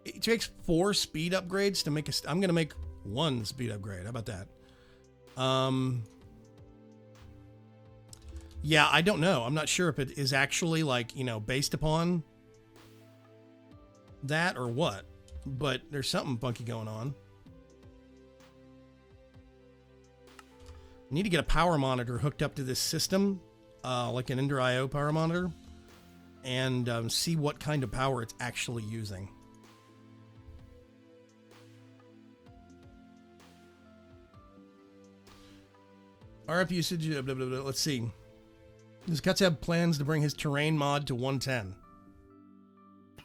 It takes 4 speed upgrades to make a... I'm going to make 1 speed upgrade. How about that? Yeah, I don't know. I'm not sure if it is actually, like, based upon that or what. But there's something funky going on. I need to get a power monitor hooked up to this system, like an Ender IO power monitor, and see what kind of power it's actually using. RF usage, blah, blah, blah. Let's see. Does Cuts have plans to bring his terrain mod to 110?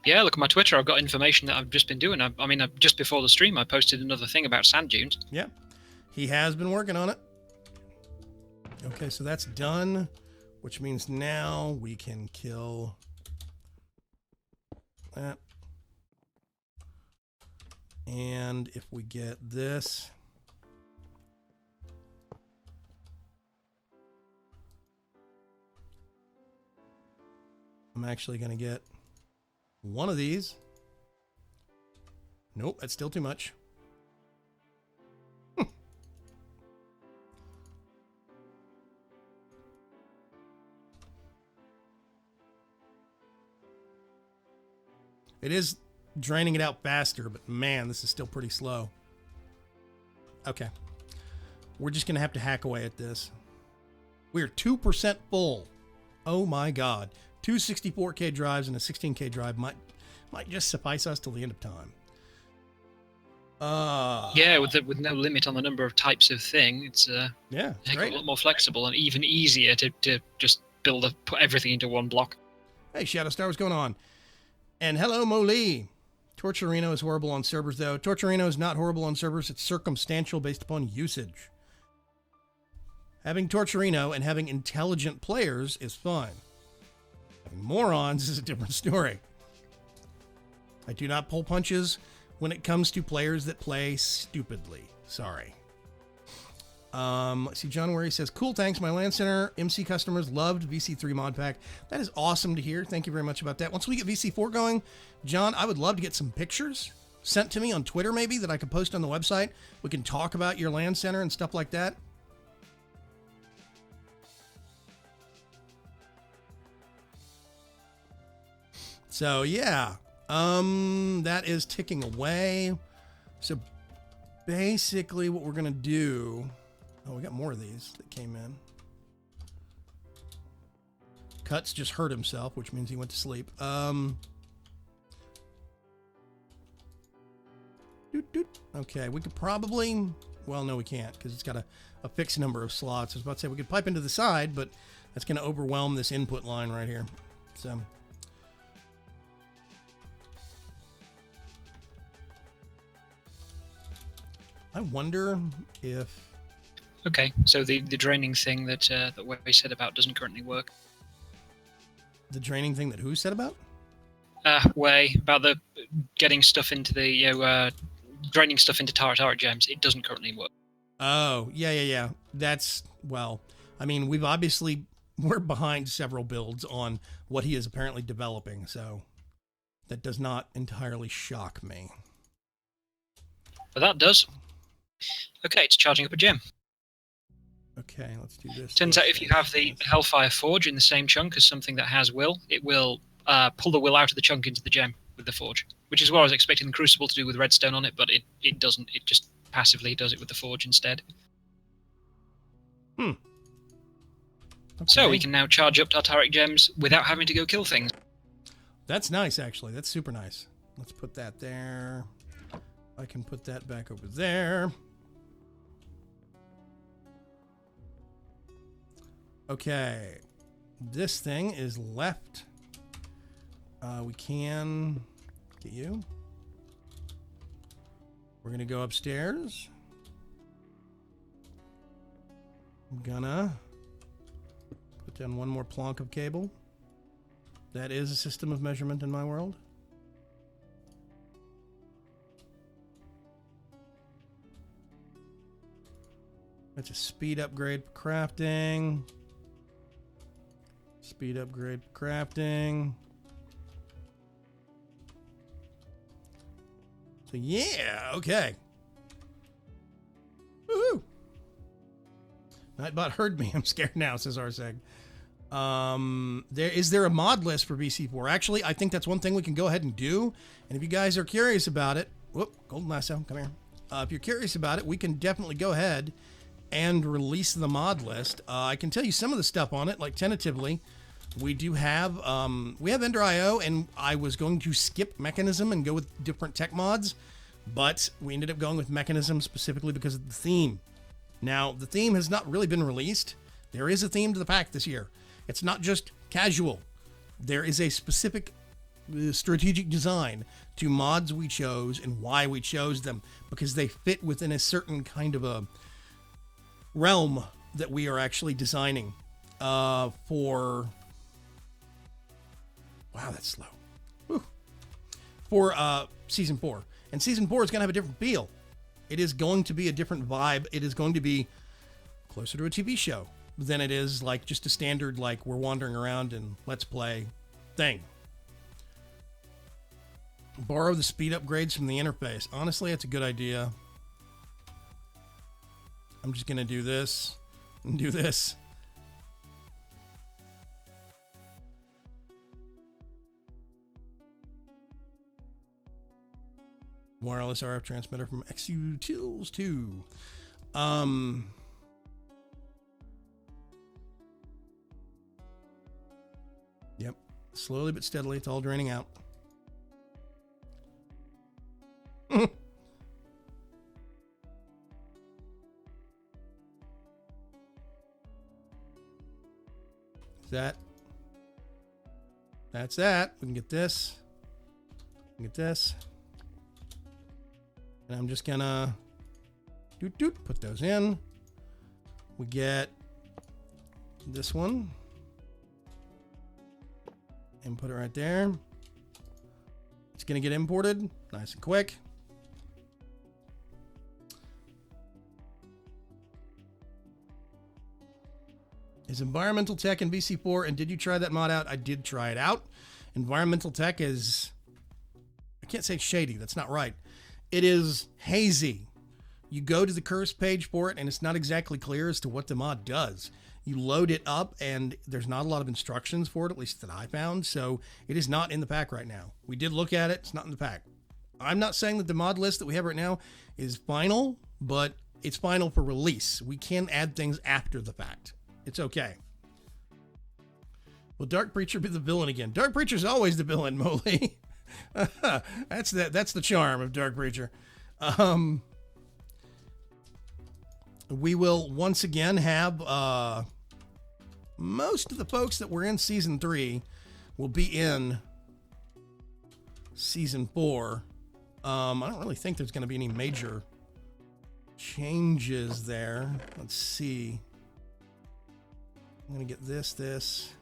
Yeah, look at my Twitter. I've got information that I've just been doing. I mean, just before the stream, I posted another thing about sand dunes. Yeah, he has been working on it. Okay, so that's done, which means now we can kill that. And if we get this, I'm actually going to get one of these. Nope, that's still too much. It is draining it out faster, but man, this is still pretty slow. Okay. We're just going to have to hack away at this. We're 2% full. Oh my God. Two 64K drives and a 16K drive might just suffice us till the end of time. Yeah, with no limit on the number of types of thing, it's yeah, a great. lot more flexible and even easier to just put everything into one block. Hey, Shadowstar, what's going on? And hello, Molee. Torturino is horrible on servers, though. Torturino is not horrible on servers. It's circumstantial based upon usage. Having Torturino and having intelligent players is fine. Having morons is a different story. I do not pull punches when it comes to players that play stupidly. Sorry. Let's see, John Wary says, cool, thanks. My LAN Center MC customers loved VC3 mod pack. That is awesome to hear. Thank you very much about that. Once we get VC4 going, John, I would love to get some pictures sent to me on Twitter maybe that I could post on the website. We can talk about your LAN Center and stuff like that. So yeah, that is ticking away. So basically what we're going to do... Oh, we got more of these that came in. Cuts just hurt himself, which means he went to sleep. Okay, we could probably... Well, no, we can't, because it's got a fixed number of slots. I was about to say we could pipe into the side, but that's going to overwhelm this input line right here. So... I wonder if... Okay, so the draining thing that Way said about doesn't currently work. The draining thing that who said about? Way, about the getting stuff into the, draining stuff into Tara gems. It doesn't currently work. Oh, yeah. That's, well, I mean, we're behind several builds on what he is apparently developing, so that does not entirely shock me. But that does. Okay, it's charging up a gem. Okay, let's do this. Turns out if you have the Hellfire Forge in the same chunk as something that has will, it will pull the will out of the chunk into the gem with the forge, which is what I was expecting the Crucible to do with redstone on it, but it doesn't. It just passively does it with the forge instead. Okay. So we can now charge up Tartaric gems without having to go kill things. That's nice, actually. That's super nice. Let's put that there. I can put that back over there. Okay, this thing is left. We can get you. We're gonna go upstairs. I'm gonna put down one more plonk of cable. That is a system of measurement in my world. That's a speed upgrade for crafting. Speed upgrade for crafting. So yeah, okay. Woohoo! Nightbot heard me. I'm scared now, says Arseg. Is there a mod list for VC4? Actually, I think that's one thing we can go ahead and do. And if you guys are curious about it, whoop, Golden Lasso, come here. If you're curious about it, we can definitely go ahead and release the mod list. I can tell you some of the stuff on it, like tentatively. We do have, Ender.io, and I was going to skip Mechanism and go with different tech mods, but we ended up going with Mechanism specifically because of the theme. Now, the theme has not really been released. There is a theme to the pack this year. It's not just casual. There is a specific strategic design to mods we chose and why we chose them, because they fit within a certain kind of a realm that we are actually designing for. Wow, that's slow. Whew. For season 4, and season 4 is going to have a different feel. It is going to be a different vibe. It is going to be closer to a TV show than it is like just a standard, like we're wandering around and let's play thing. Borrow the speed upgrades from the interface. Honestly, it's a good idea. I'm just going to do this and do this. Wireless RF transmitter from XU Tools 2. Yep. Slowly but steadily, it's all draining out. That's that. We can get this. We can get this. And I'm just gonna put those in. We get this one and put it right there. It's gonna get imported nice and quick. Is environmental tech in VC4, and did you try that mod out? I did try it out. Environmental tech is, I can't say shady, that's not right. It is hazy. You go to the curse page for it, and it's not exactly clear as to what the mod does. You load it up, and there's not a lot of instructions for it, at least that I found, so it is not in the pack right now. We did look at it, it's not in the pack. I'm not saying that the mod list that we have right now is final, but it's final for release. We can add things after the fact. It's okay. Will Dark Preacher be the villain again? Dark Preacher's always the villain, Moley. That's the charm of Dark Preacher. We will once again have most of the folks that were in season 3 will be in season 4. I don't really think there's going to be any major changes there. Let's see. I'm going to get this.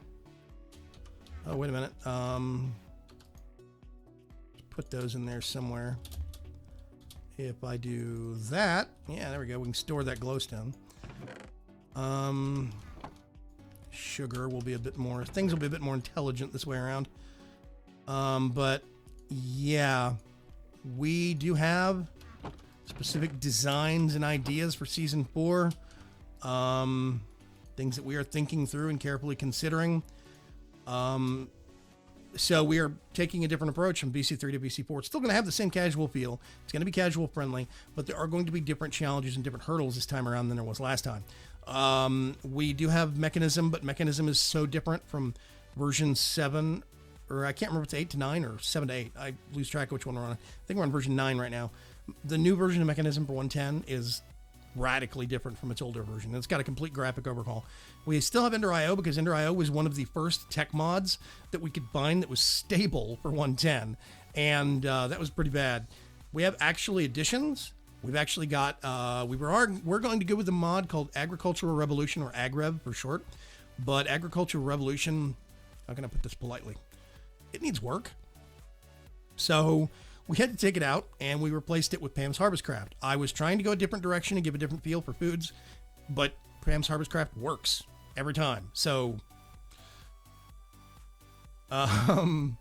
Oh, wait a minute. Put those in there somewhere. If I do that, yeah, there we go. We can store that glowstone. Sugar will be a bit more, things will be a bit more intelligent this way around. But yeah, we do have specific designs and ideas for season 4. Things that we are thinking through and carefully considering. So we are taking a different approach from VC3 to VC4. It's still going to have the same casual feel. It's going to be casual friendly, but there are going to be different challenges and different hurdles this time around than there was last time. We do have Mechanism, but Mechanism is so different from version 7, or I can't remember if it's 8 to 9 or 7 to 8. I lose track of which one we're on. I think we're on version 9 right now. The new version of Mechanism for 110 is radically different from its older version. It's got a complete graphic overhaul. We still have Ender.io because Ender.io was one of the first tech mods that we could find that was stable for 110, and that was pretty bad. We have actually additions. We've actually got we're going to go with a mod called Agricultural Revolution, or AgRev for short. But Agricultural Revolution, how can I put this politely? It needs work. So we had to take it out, and we replaced it with Pam's Harvest Craft. I was trying to go a different direction and give a different feel for foods, but Pam's Harvest Craft works every time. So, it's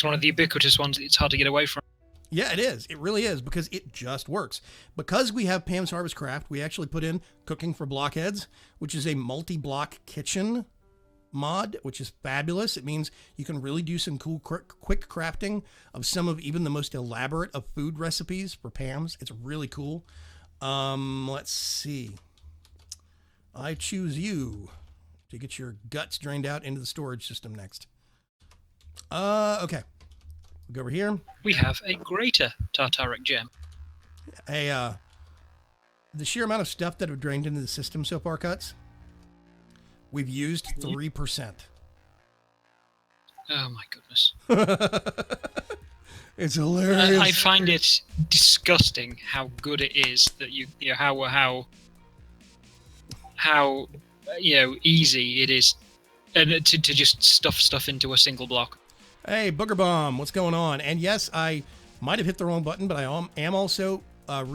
one of the ubiquitous ones that it's hard to get away from. Yeah, it is. It really is, because it just works. Because we have Pam's Harvest Craft, we actually put in Cooking for Blockheads, which is a multi-block kitchen mod, which is fabulous. It means you can really do some cool quick crafting of some of even the most elaborate of food recipes for Pam's. It's really cool. Let's see. I choose you to get your guts drained out into the storage system next. Okay. We'll go over here. We have a greater Tartaric gem. The sheer amount of stuff that have drained into the system so far, Cuts, we've used 3%. Oh my goodness. It's hilarious. I find it disgusting how good it is that you know how easy it is, and to just stuff stuff into a single block. Hey, Booger Bomb, what's going on? And yes, I might have hit the wrong button, but I am also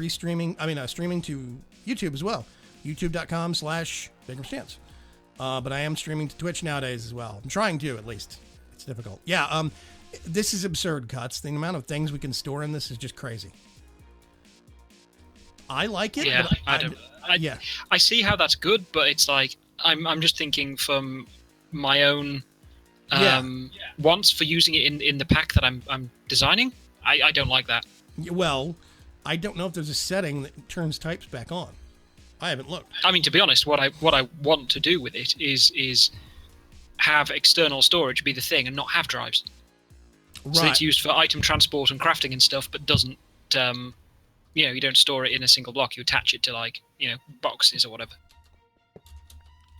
streaming to YouTube as well. YouTube.com/BiggerStance. But I am streaming to Twitch nowadays as well. I'm trying to, at least. It's difficult. Yeah, this is absurd, Cuts. The amount of things we can store in this is just crazy. I like it. Yeah, but I see how that's good, but it's like I'm just thinking from my own wants for using it in the pack that I'm designing. I don't like that. Well, I don't know if there's a setting that turns types back on. I haven't looked. I mean, to be honest, what I want to do with it is have external storage be the thing and not have drives. Right. So it's used for item transport and crafting and stuff, but doesn't you don't store it in a single block. You attach it to boxes or whatever.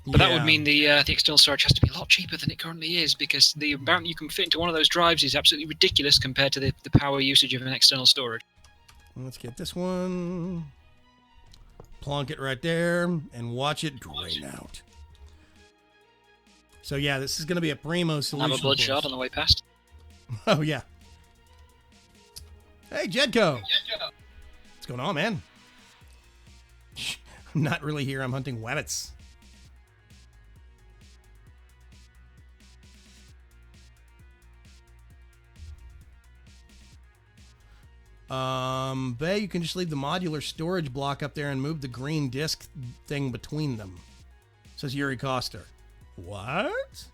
But that would mean the external storage has to be a lot cheaper than it currently is, because the amount you can fit into one of those drives is absolutely ridiculous compared to the power usage of an external storage. Let's get this one. Plonk it right there and watch it drain out. So yeah, this is going to be a primo solution. Have a bloodshot on the way past. Oh yeah. Hey Jedko. What's going on, man? I'm not really here. I'm hunting wabbits. Bay, you can just leave the modular storage block up there and move the green disc thing between them. Says Yuri Coster. What?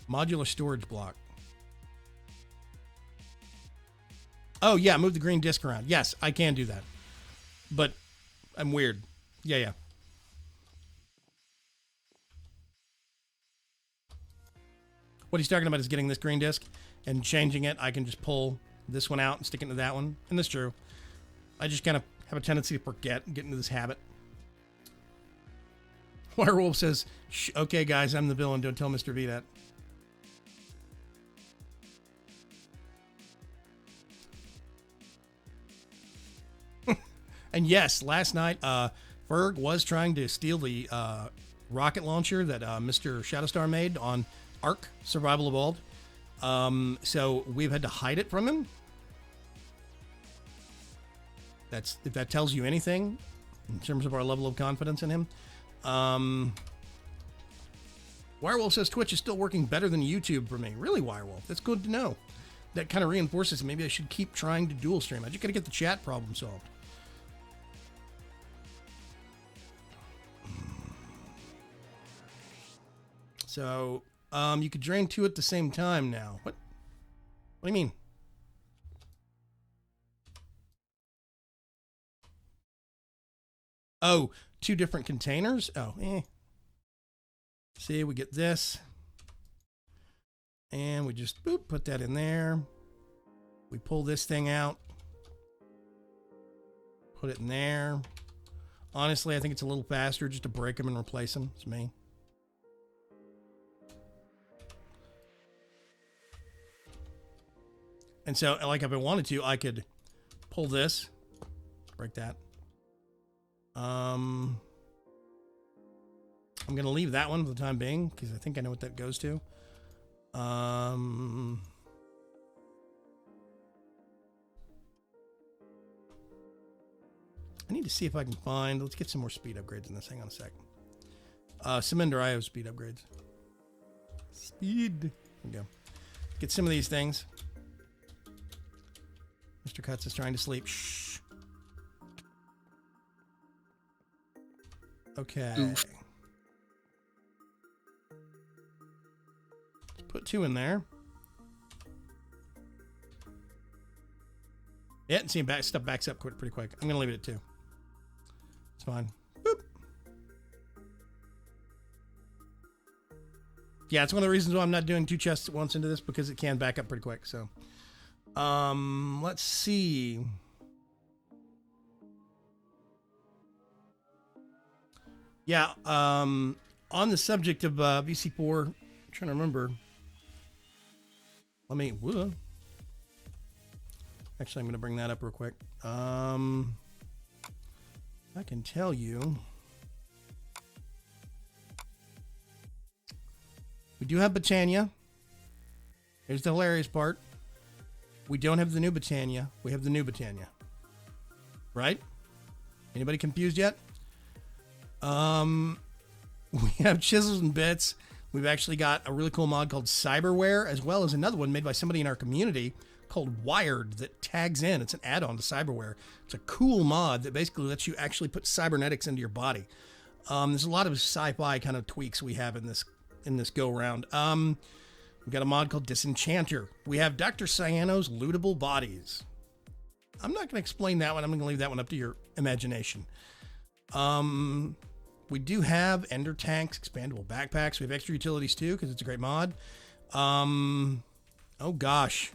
Modular storage block. Oh, yeah, move the green disc around. Yes, I can do that. But I'm weird. Yeah. What he's talking about is getting this green disc and changing it. I can just pull this one out and stick it into that one. And that's true. I just kind of have a tendency to forget and get into this habit. Wirewolf says, okay, guys, I'm the villain. Don't tell Mr. V that. And yes, last night, Ferg was trying to steal the rocket launcher that Mr. Shadowstar made on Ark Survival Evolved. So we've had to hide it from him. If that tells you anything in terms of our level of confidence in him. Wirewolf says Twitch is still working better than YouTube for me. Really, Wirewolf? That's good to know. That kind of reinforces maybe I should keep trying to dual stream. I just got to get the chat problem solved. So, you could drain two at the same time now. What? What do you mean? Oh, two different containers? Oh, See, we get this. And we just, boop, put that in there. We pull this thing out. Put it in there. Honestly, I think it's a little faster just to break them and replace them. It's me. And so, like, if I wanted to, I could pull this, break that. I'm going to leave that one for the time being, because I think I know what that goes to. I need to see if I can find... Let's get some more speed upgrades in this. Hang on a sec. Seminder IO speed upgrades. Speed. There we go. Get some of these things. Mr. Cuts is trying to sleep. Shh. Okay. Oof. Put two in there. Yeah, and see, stuff backs up pretty quick. I'm going to leave it at two. It's fine. Boop. Yeah, it's one of the reasons why I'm not doing two chests at once into this, because it can back up pretty quick, so... let's see. Yeah, on the subject of VC4, I'm trying to remember. Actually, I'm going to bring that up real quick. I can tell you. We do have Britannia. Here's the hilarious part. We don't have the new Britannia. We have the new Britannia. Right? Anybody confused yet? We have Chisels and Bits. We've actually got a really cool mod called Cyberware, as well as another one made by somebody in our community called Wired that tags in. It's an add-on to Cyberware. It's a cool mod that basically lets you actually put cybernetics into your body. There's a lot of sci-fi kind of tweaks we have in this go-round. We've got a mod called Disenchanter. We have Dr. Cyano's Lootable Bodies. I'm not going to explain that one. I'm going to leave that one up to your imagination. We do have Ender Tanks, expandable backpacks. We have extra utilities too, because it's a great mod. Oh gosh.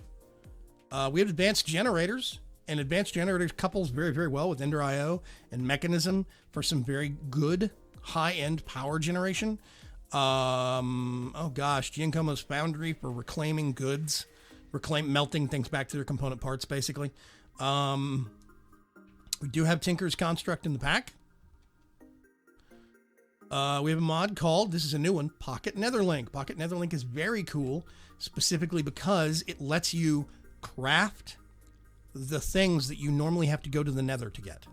We have advanced generators, and advanced generators couples very, very well with Ender IO and Mechanism for some very good high-end power generation. Oh gosh, Giancomo's Foundry for reclaiming goods, melting things back to their component parts, basically. We do have Tinker's Construct in the pack. We have a mod called, this is a new one, Pocket Netherlink. Pocket Netherlink is very cool, specifically because it lets you craft the things that you normally have to go to the nether to get.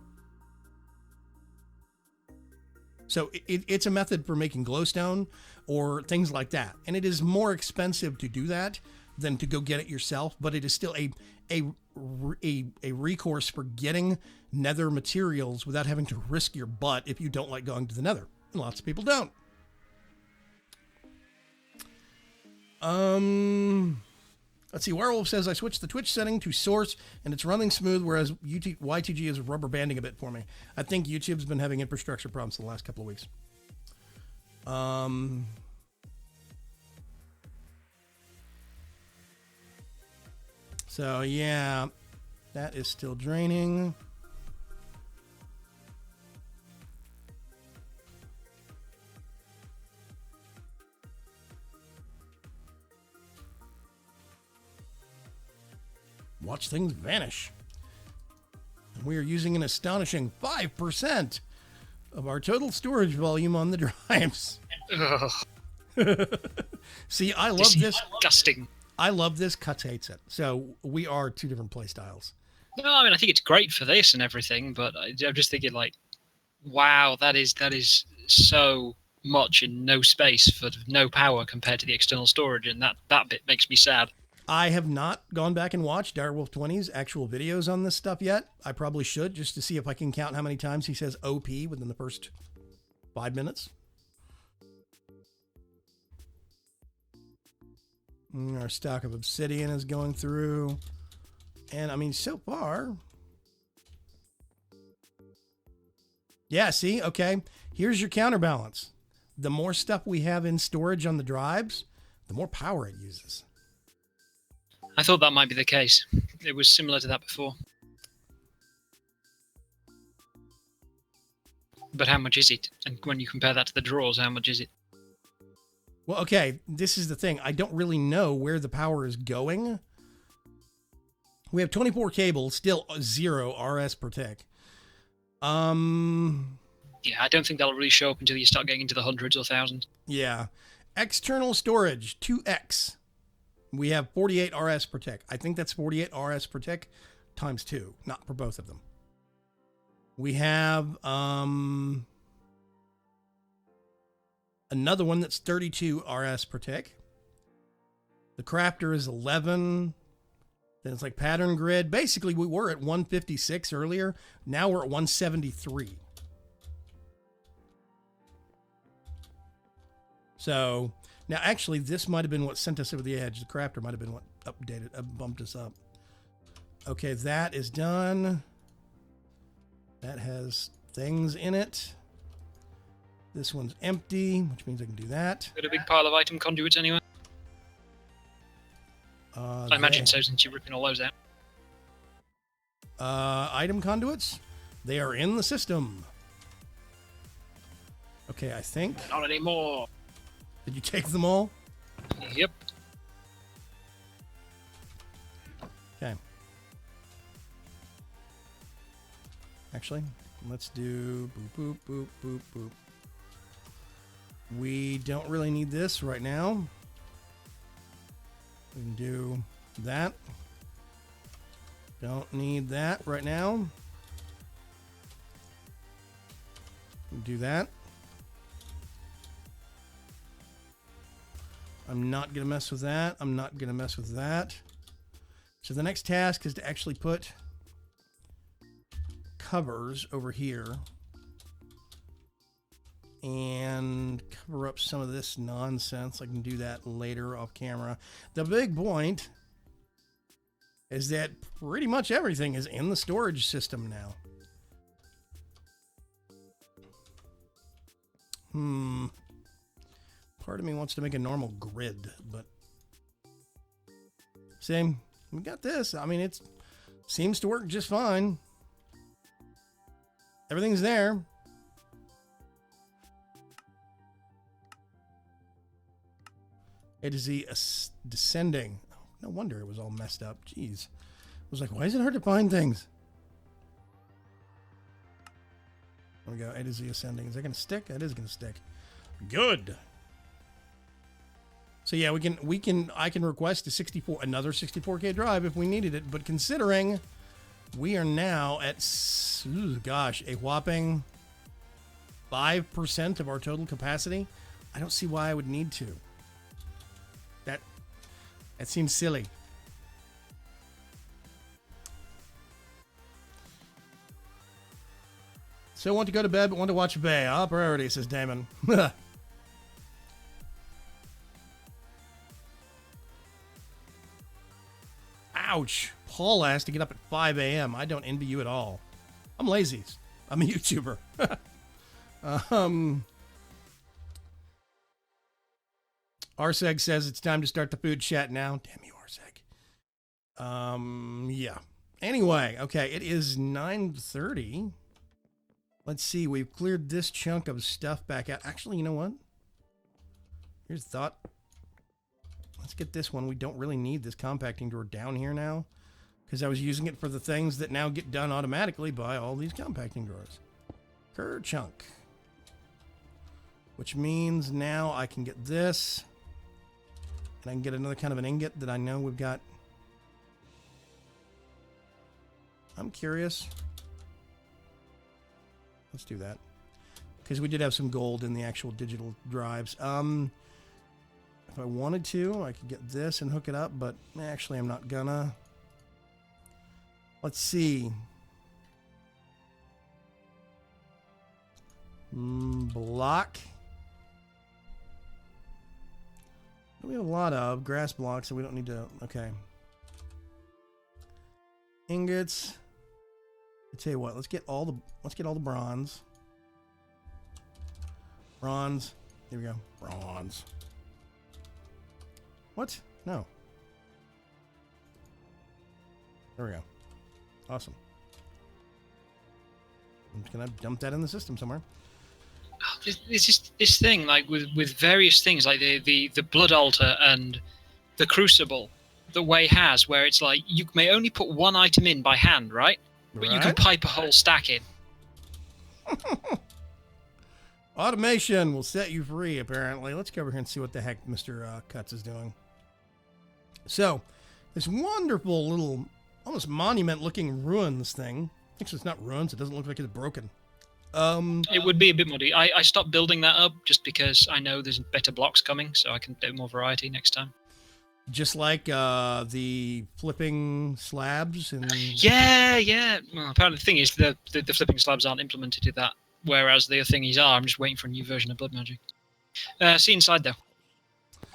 So it's a method for making glowstone or things like that. And it is more expensive to do that than to go get it yourself, but it is still a recourse for getting nether materials without having to risk your butt if you don't like going to the nether. And lots of people don't. Let's see. Werewolf says, I switched the Twitch setting to source and it's running smooth, whereas YTG is rubber banding a bit for me. I think YouTube's been having infrastructure problems the last couple of weeks. So yeah, that is still draining. Watch things vanish. And we are using an astonishing 5% of our total storage volume on the drives. See, I love this. Disgusting. I love this. Cuts hates it. So we are two different play styles. No, I mean, I think it's great for this and everything, but I'm just thinking, like, wow, that is so much in no space for no power compared to the external storage, and that bit makes me sad. I have not gone back and watched Direwolf 20's actual videos on this stuff yet. I probably should, just to see if I can count how many times he says OP within the first 5 minutes. Our stock of obsidian is going through. And I mean, so far. Yeah, see? Okay. Here's your counterbalance. The more stuff we have in storage on the drives, the more power it uses. I thought that might be the case. It was similar to that before. But how much is it? And when you compare that to the drawers, how much is it? Well, okay, this is the thing. I don't really know where the power is going. We have 24 cables, still 0 RS per tick. Yeah, I don't think that'll really show up until you start getting into the hundreds or thousands. Yeah. External storage, 2x. We have 48 RS per tick. I think that's 48 RS per tick times 2, not for both of them. We have another one that's 32 RS per tick. The crafter is 11. Then it's like pattern grid. Basically, we were at 156 earlier. Now we're at 173. So now, actually, this might have been what sent us over the edge. The crafter might have been what bumped us up. Okay, that is done. That has things in it. This one's empty, which means I can do that. Got a big pile of item conduits anyway? I imagine so, since you're ripping all those out. Item conduits? They are in the system. Okay, I think. Not anymore. Did you take them all? Yep. Okay. Actually, let's do boop, boop, boop, boop, boop. We don't really need this right now. We can do that. Don't need that right now. Do that. I'm not going to mess with that. I'm not going to mess with that. So the next task is to actually put covers over here and cover up some of this nonsense. I can do that later off camera. The big point is that pretty much everything is in the storage system now. Part of me wants to make a normal grid, but same. We got this. I mean, it seems to work just fine. Everything's there. It is the descending. Oh, no wonder it was all messed up. Jeez. I was like, why is it hard to find things? There we go. A to Z ascending. Is that going to stick? That is going to stick. Good. So yeah, I can request another 64K drive if we needed it. But considering we are now at, gosh, a whopping 5% of our total capacity, I don't see why I would need to. That seems silly. So want to go to bed, but want to watch Bay. Ah, priority, says Damon. Ouch. Paul has to get up at 5 a.m. I don't envy you at all. I'm lazy. I'm a YouTuber. Arseg says it's time to start the food chat now. Damn you, Arseg. Yeah. Anyway, okay, it is 9:30. Let's see, we've cleared this chunk of stuff back out. Actually, you know what? Here's a thought. Let's get this one. We don't really need this compacting drawer down here now, because I was using it for the things that now get done automatically by all these compacting drawers. Chunk. Which means now I can get this, and I can get another kind of an ingot that I know we've got. I'm curious. Let's do that, because we did have some gold in the actual digital drives. If I wanted to, I could get this and hook it up, but actually I'm not gonna. Let's see. Block. We have a lot of grass blocks, so we don't need to. Okay. Ingots. I tell you what, let's get all the bronze. Bronze. Here we go. Bronze. What? No. There we go. Awesome. I'm just gonna dump that in the system somewhere. It's just this thing, like with various things, like the blood altar and the crucible that Way has, where it's like you may only put one item in by hand, right? But you can pipe a whole stack in. Automation will set you free, apparently. Let's go over here and see what the heck Mr. Cuts is doing. So, this wonderful little, almost monument-looking ruins thing. Actually, it's not ruins. It doesn't look like it's broken. It would be a bit muddy. I stopped building that up just because I know there's better blocks coming, so I can do more variety next time. Just like the flipping slabs and yeah. Well, apparently the thing is the flipping slabs aren't implemented to that, whereas the other thingies are. I'm just waiting for a new version of Blood Magic. See inside though.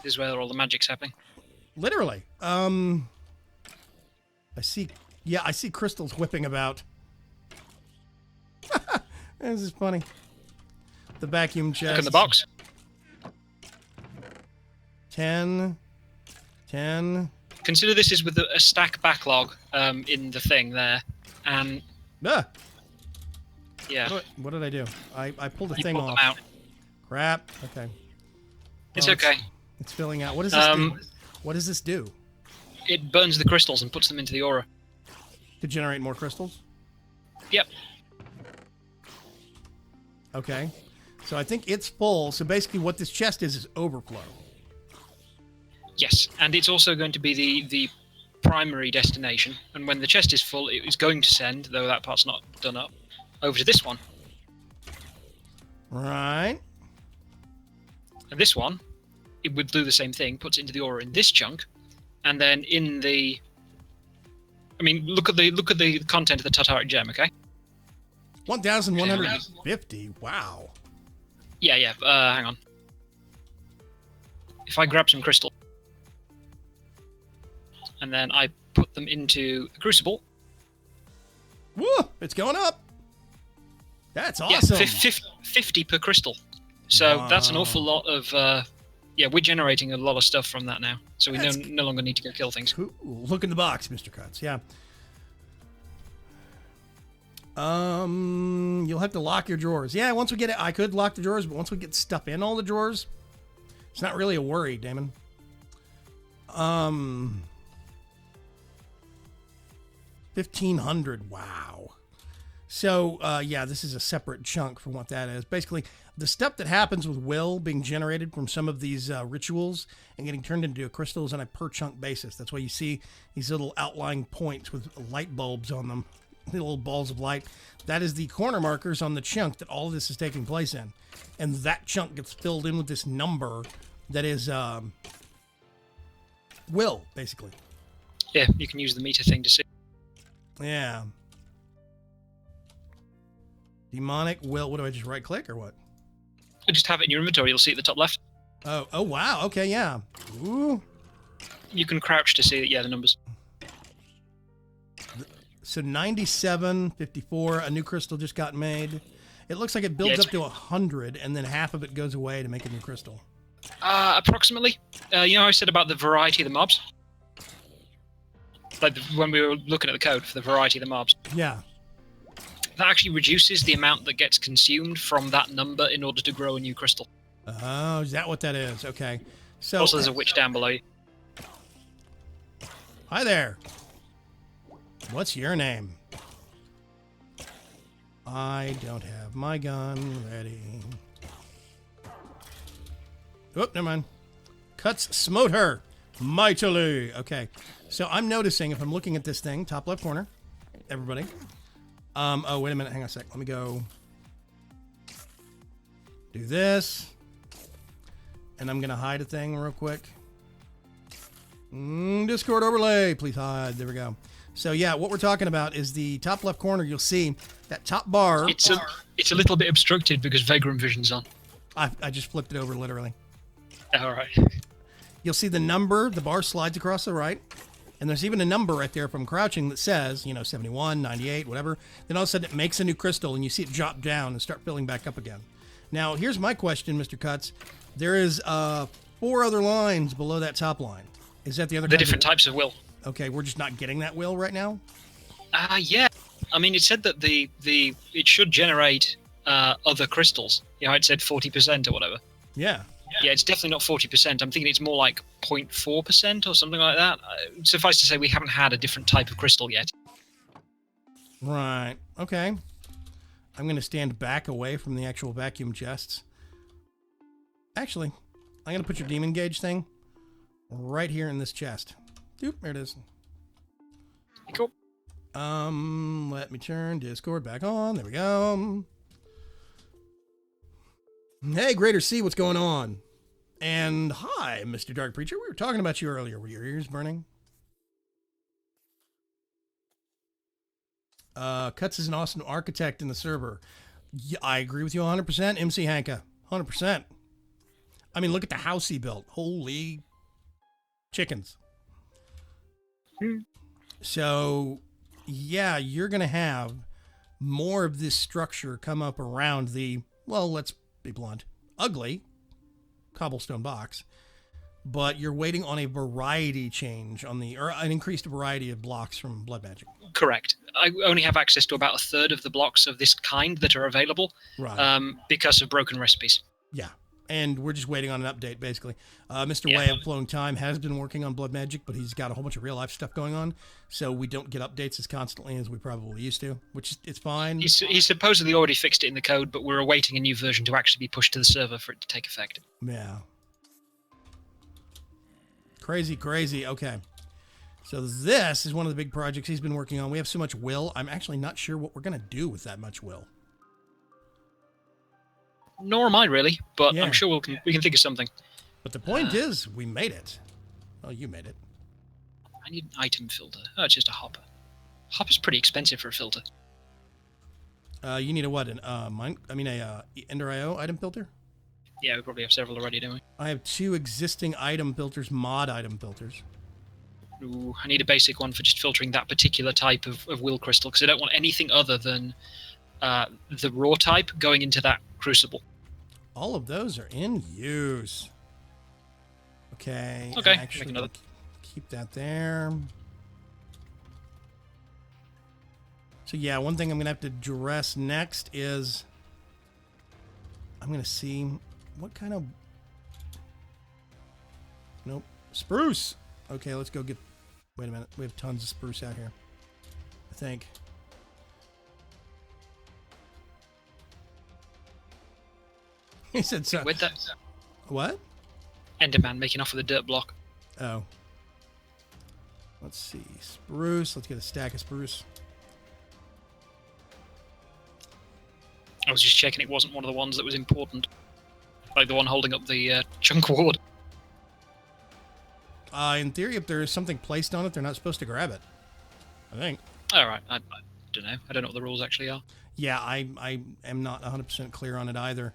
This is where all the magic's happening. Literally. I see crystals whipping about. This is funny. The vacuum chest. Look in the box. 10. Consider this is with a stack backlog in the thing there, and yeah. What did I do? I pulled a You thing pulled off. them out. Crap. Okay. It's okay. It's filling out. What does this do? What does this do? It burns the crystals and puts them into the aura. To generate more crystals? Yep. Okay. So I think it's full. So basically what this chest is overflow. Yes, and it's also going to be the primary destination. And when the chest is full, it is going to send, though that part's not done up, over to this one. Right. And this one, it would do the same thing, puts it into the ore in this chunk, and then in the... I mean, look at the content of the Tartaric gem, okay? 1,150. Wow. Yeah. Hang on. If I grab some crystal, and then I put them into the crucible. Woo! It's going up. That's awesome. Yeah, 50 per crystal. So that's an awful lot of... we're generating a lot of stuff from that now. So we no longer need to go kill things. Cool. Look in the box, Mr. Cuts. Yeah. You'll have to lock your drawers. Yeah, once we get it, I could lock the drawers, but once we get stuff in all the drawers, it's not really a worry, Damon. 1,500. Wow. So, this is a separate chunk from what that is. Basically, the stuff that happens with will being generated from some of these rituals and getting turned into crystals on a per chunk basis. That's why you see these little outlying points with light bulbs on them, little balls of light. That is the corner markers on the chunk that all of this is taking place in. And that chunk gets filled in with this number that is will, basically. Yeah, you can use the meter thing to see. Yeah. Demonic will. What do I just right click or what? Just have it in your inventory. You'll see at the top left. Oh wow. Okay, yeah. Ooh. You can crouch to see the numbers. So 97, 54. A new crystal just got made. It looks like it builds up to 100, and then half of it goes away to make a new crystal. Approximately. You know how I said about the variety of the mobs? Like when we were looking at the code for the variety of the mobs. Yeah. That actually reduces the amount that gets consumed from that number in order to grow a new crystal. Oh, is that what that is? Okay. So also, there's a witch down below you. Hi there. What's your name? I don't have my gun ready. Oop, never mind. Cuts smote her mightily. Okay. So I'm noticing if I'm looking at this thing, top left corner, everybody. Oh, wait a minute. Hang on a sec. Let me go do this. And I'm going to hide a thing real quick. Discord overlay. Please hide. There we go. So, yeah, what we're talking about is the top left corner. You'll see that top bar. It's a little bit obstructed because Vagrant Vision's on. I just flipped it over literally. All right. You'll see the number. The bar slides across the right. And there's even a number right there from crouching that says, 71, 98, whatever. Then all of a sudden it makes a new crystal and you see it drop down and start filling back up again. Now, here's my question, Mr. Cuts. There is 4 other lines below that top line. Is that the other? The different types of will. Okay, we're just not getting that will right now? Yeah. I mean, it said that it should generate other crystals. It said 40% or whatever. Yeah. Yeah, it's definitely not 40%. I'm thinking it's more like 0.4% or something like that. Suffice to say, we haven't had a different type of crystal yet. Right. Okay. I'm going to stand back away from the actual vacuum chests. Actually, I'm going to put your demon gauge thing right here in this chest. Doop, there it is. Cool. Let me turn Discord back on. There we go. Hey, Greater C, what's going on? And hi, Mr. Dark Preacher. We were talking about you earlier. Were your ears burning? Cuts is an awesome architect in the server. Yeah, I agree with you 100%. MC Hanka, 100%. I mean, look at the house he built. Holy chickens. So, yeah, you're going to have more of this structure come up around the, well, let's be blunt, ugly cobblestone box, but you're waiting on a variety change on the, or an increased variety of blocks from Blood Magic. Correct. I only have access to about a third of the blocks of this kind that are available, right? Because of broken recipes. Yeah, And we're just waiting on an update, basically. Mr. Yeah. Way of Flowing Time has been working on Blood Magic, but he's got a whole bunch of real life stuff going on, so we don't get updates as constantly as we probably used to, which is it's fine. He's supposedly already fixed it in the code, but we're awaiting a new version to actually be pushed to the server for it to take effect. Yeah. Crazy, crazy. Okay. So this is one of the big projects he's been working on. We have so much will. I'm actually not sure what we're going to do with that much will. Nor am I really, but Yeah. I'm sure we can think of something. But the point is, we made it. Well, you made it. I need an item filter. Oh, it's just a hopper. Hopper's pretty expensive for a filter. You need a what? Ender IO item filter? Yeah, we probably have several already, don't we? I have 2 existing item filters, mod item filters. Ooh, I need a basic one for just filtering that particular type of will crystal, because I don't want anything other than the raw type going into that crucible. All of those are in use. Okay. Okay, Actually, make another. keep that there. So yeah, one thing I'm going to have to address next is I'm going to see what kind of... Nope. Spruce! Okay, let's go get... Wait a minute. We have tons of spruce out here, I think. He said so. With that What? Enderman making off with a dirt block. Oh. Let's see. Spruce. Let's get a stack of spruce. I was just checking it wasn't one of the ones that was important. Like the one holding up the chunk ward. In theory, if there is something placed on it, they're not supposed to grab it. I think. Alright, I don't know. I don't know what the rules actually are. Yeah, I am not 100% clear on it either.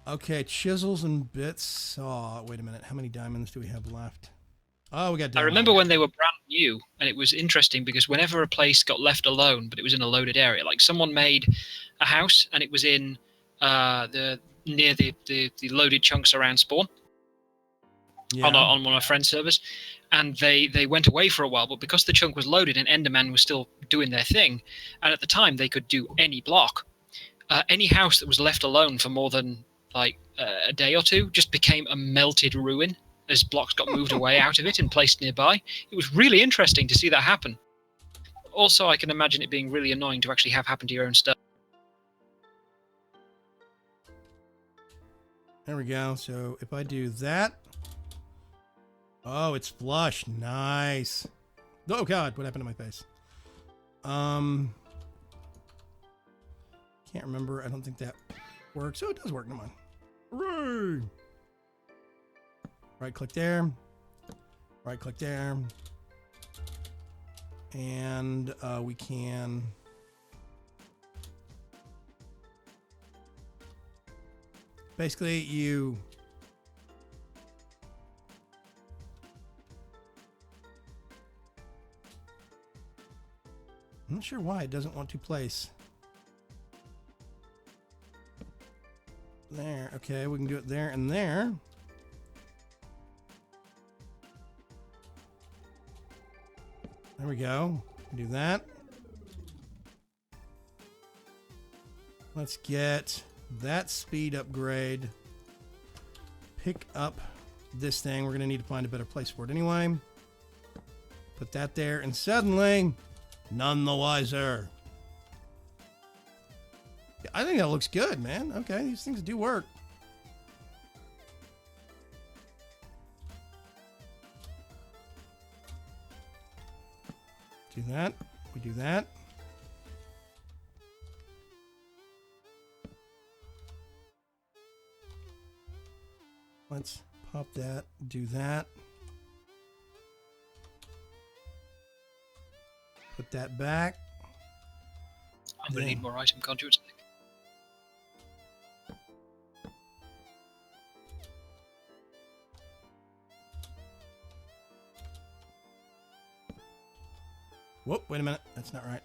Okay, chisels and bits. Oh, wait a minute. How many diamonds do we have left? Oh, we got diamonds. I remember when they were brand new, and it was interesting because whenever a place got left alone, but it was in a loaded area, like someone made a house and it was in near the loaded chunks around spawn Yeah. on one of my friend's servers, and they went away for a while, but because the chunk was loaded and Enderman was still doing their thing, and at the time they could do any block, any house that was left alone for more than like a day or two just became a melted ruin as blocks got moved away out of it and placed nearby. It was really interesting to see that happen. Also, I can imagine it being really annoying to actually have happen to your own stuff. There we go. So if I do that. Oh, it's flush. Nice. Oh, God. What happened to my face? Can't remember. I don't think that works. Oh, it does work. Never mind. Hooray! Right click there. Right click there. And we can... Basically, you... I'm not sure why it doesn't want to place. There. Okay, we can do it there and there. There we go. Do that. Let's get that speed upgrade. Pick up this thing. We're going to need to find a better place for it anyway. Put that there, and suddenly, none the wiser. I think that looks good, man. Okay, these things do work. Do that. We do that. Let's pop that. Do that. Put that back. I'm going to need more item conduits. Whoop, wait a minute. That's not right.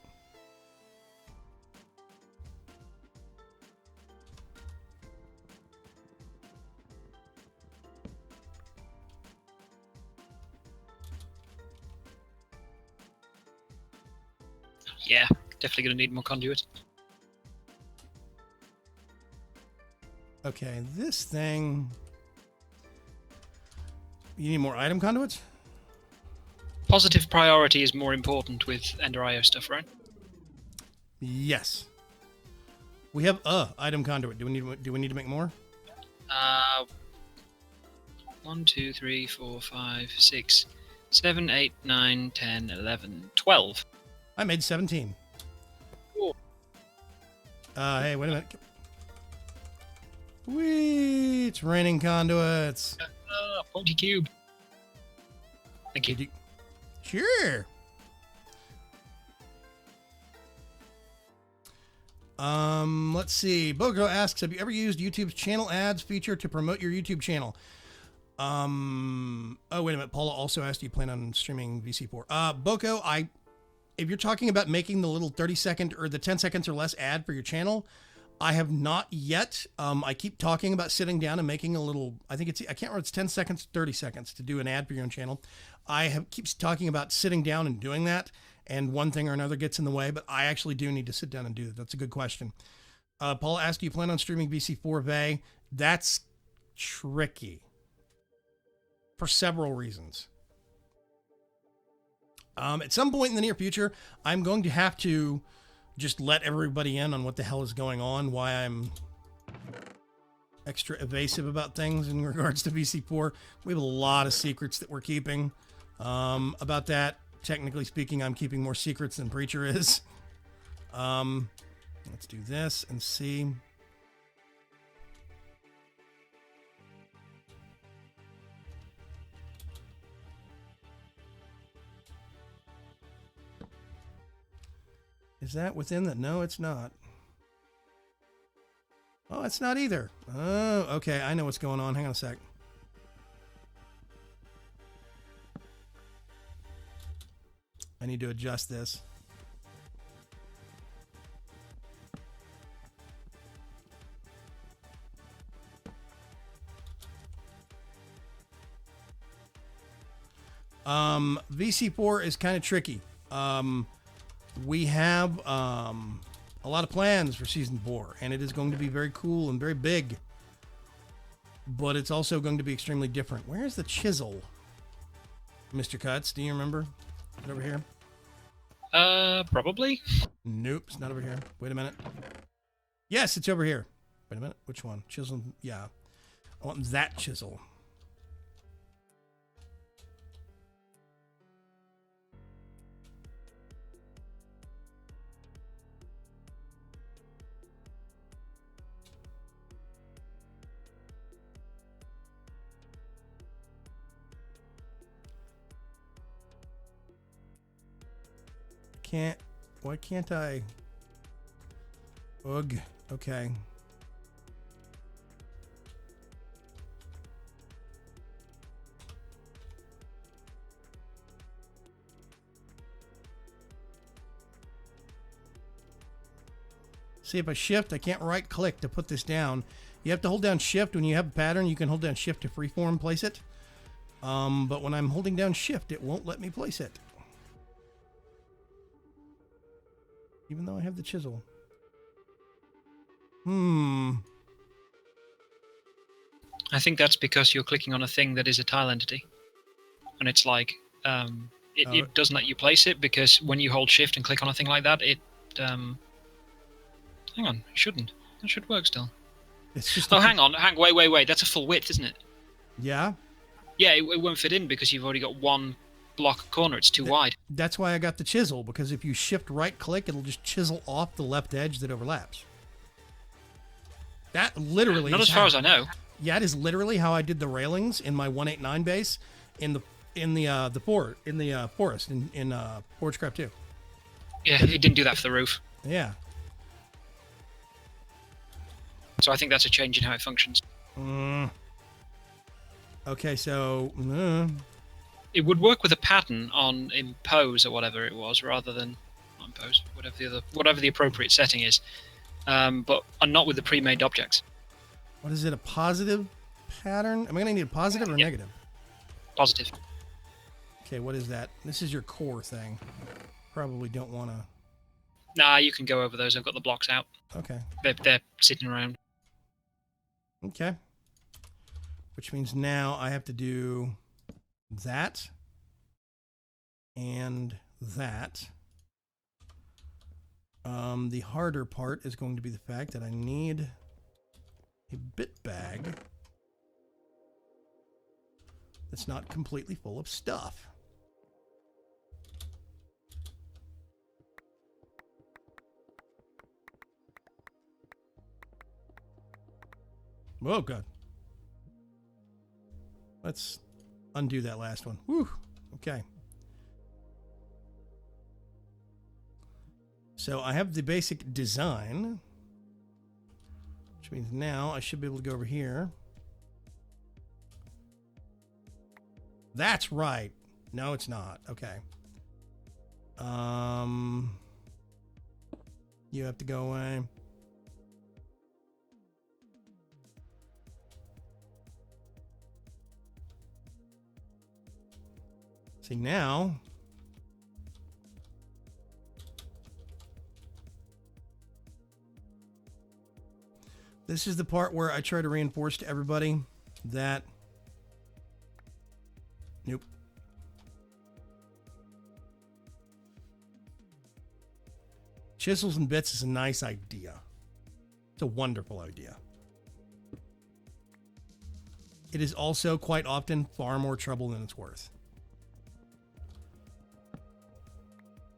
Yeah, definitely going to need more conduit. Okay, this thing. You need more item conduits? Positive priority is more important with Ender IO stuff, right? Yes. We have item conduit. Do we need to make more? 1, 2, 3, 4, 5, 6, 7, 8, 9, 10, 11, 12. I made 17. Cool. Hey, wait a minute. Whee! It's raining conduits. Pointy cube. Thank you. Sure. Let's see. Bogo asks, have you ever used YouTube's channel ads feature to promote your YouTube channel? Oh, wait a minute. Paula also asked, do you plan on streaming VC4? Boko, if you're talking about making the little 30-second or the 10 seconds or less ad for your channel, I have not yet. I keep talking about sitting down and making a little, I can't remember, it's 10 seconds, 30 seconds to do an ad for your own channel. Keeps talking about sitting down and doing that, and one thing or another gets in the way, but I actually do need to sit down and do that. That's a good question. Paul asked, do you plan on streaming VC4 Vay? That's tricky for several reasons. At some point in the near future, I'm going to have to just let everybody in on what the hell is going on, why I'm extra evasive about things in regards to VC4. We have a lot of secrets that we're keeping. About that, technically speaking, I'm keeping more secrets than Preacher is. Let's do this and see. Is that within the... No, it's not. Oh, it's not either. Oh, okay. I know what's going on. Hang on a sec. I need to adjust this. VC4 is kind of tricky. We have a lot of plans for season 4, and it is going to be very cool and very big, but it's also going to be extremely different. Where's the chisel, Mr. Cuts? Do you remember? Is it over here? Probably. Nope, it's not over here. Wait a minute. Yes, it's over here. Wait a minute. Which one? Chisel. Yeah. I want that chisel. Why can't I? Ugh. Okay. See, if I shift, I can't right click to put this down. You have to hold down shift when you have a pattern. You can hold down shift to freeform place it. But when I'm holding down shift, it won't let me place it. Even though I have the chisel. I think that's because you're clicking on a thing that is a tile entity. And it's like, it doesn't let you place it because when you hold shift and click on a thing like that, it, hang on, it shouldn't. That should work still. It's just hang on, wait, that's a full width, isn't it? Yeah? Yeah, it won't fit in because you've already got one block corner, it's too wide. That's why I got the chisel, because if you shift right click, it'll just chisel off the left edge that overlaps. That literally Not as far as I know. Yeah, it is literally how I did the railings in my 189 base in the forest in ForgeCraft 2. Yeah, it didn't do that for the roof. Yeah. So I think that's a change in how it functions. Okay, so it would work with a pattern on impose or whatever it was, rather than not impose, whatever the appropriate setting is, but not with the pre-made objects. What is it? A positive pattern? Am I going to need a positive or negative? Positive. Okay, what is that? This is your core thing. Probably don't want to. Nah, you can go over those. I've got the blocks out. Okay. They're sitting around. Okay. Which means now I have to do that and that. The harder part is going to be the fact that I need a bit bag that's not completely full of stuff. Oh, God. Let's undo that last one. Whew. Okay. So I have the basic design, which means now I should be able to go over here. That's right. No, it's not. Okay. You have to go away. See, now this is the part where I try to reinforce to everybody that nope. Chisels and bits is a nice idea. It's a wonderful idea. It is also quite often far more trouble than it's worth.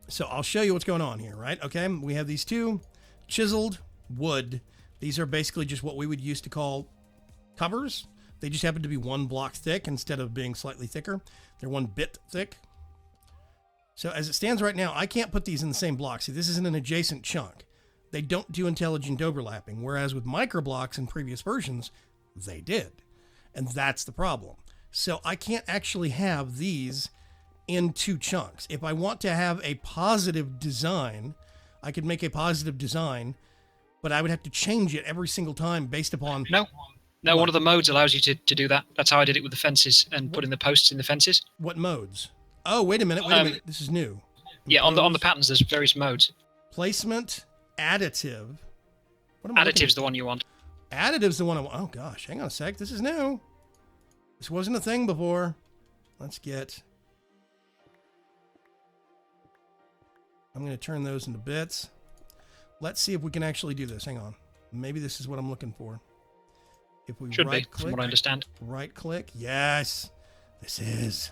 So I'll show you what's going on here, right? Okay, we have these two chiseled wood. These are basically just what we would used to call covers. They just happen to be 1 block thick instead of being slightly thicker. They're 1 bit thick. So as it stands right now, I can't put these in the same block. See, this isn't an adjacent chunk. They don't do intelligent overlapping, whereas with microblocks in previous versions, they did. And that's the problem. So I can't actually have these in 2 chunks. If I want to have a positive design, I could make a positive design, but I would have to change it every single time based upon... No, one of the modes allows you to do that. That's how I did it with the fences and putting the posts in the fences. What modes? Oh, wait a minute. This is new. Yeah, on the patterns, there's various modes. Placement, additive. Additive's the one you want. Additive's the one I want. Oh, gosh. Hang on a sec. This is new. This wasn't a thing before. Let's get... I'm going to turn those into bits. Let's see if we can actually do this. Hang on. Maybe this is what I'm looking for. If we Should right be, click, from what I understand. Right click. Yes. This is.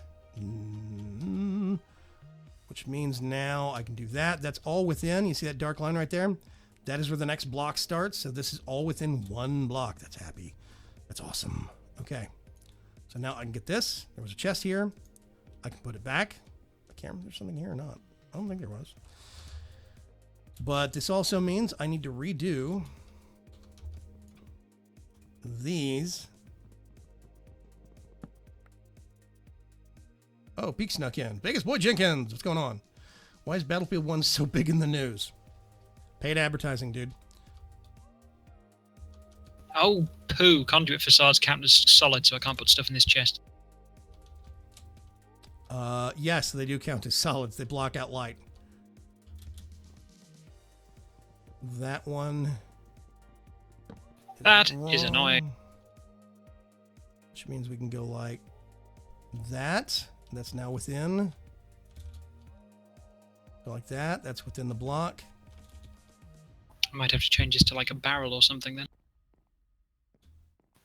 Which means now I can do that. That's all within. You see that dark line right there? That is where the next block starts. So this is all within 1 block. That's happy. That's awesome. Okay. So now I can get this. There was a chest here. I can put it back. I can't remember if there's something here or not. I don't think there was. But this also means I need to redo these. Oh, Peak snuck in. Biggest boy Jenkins. What's going on? Why is Battlefield 1 so big in the news? Paid advertising, dude. Oh, poo. Conduit facades count as solid, so I can't put stuff in this chest. Yes, they do count as solids. They block out light. That one. That is annoying. Which means we can go like that. That's now within. Go like that. That's within the block. I might have to change this to like a barrel or something then.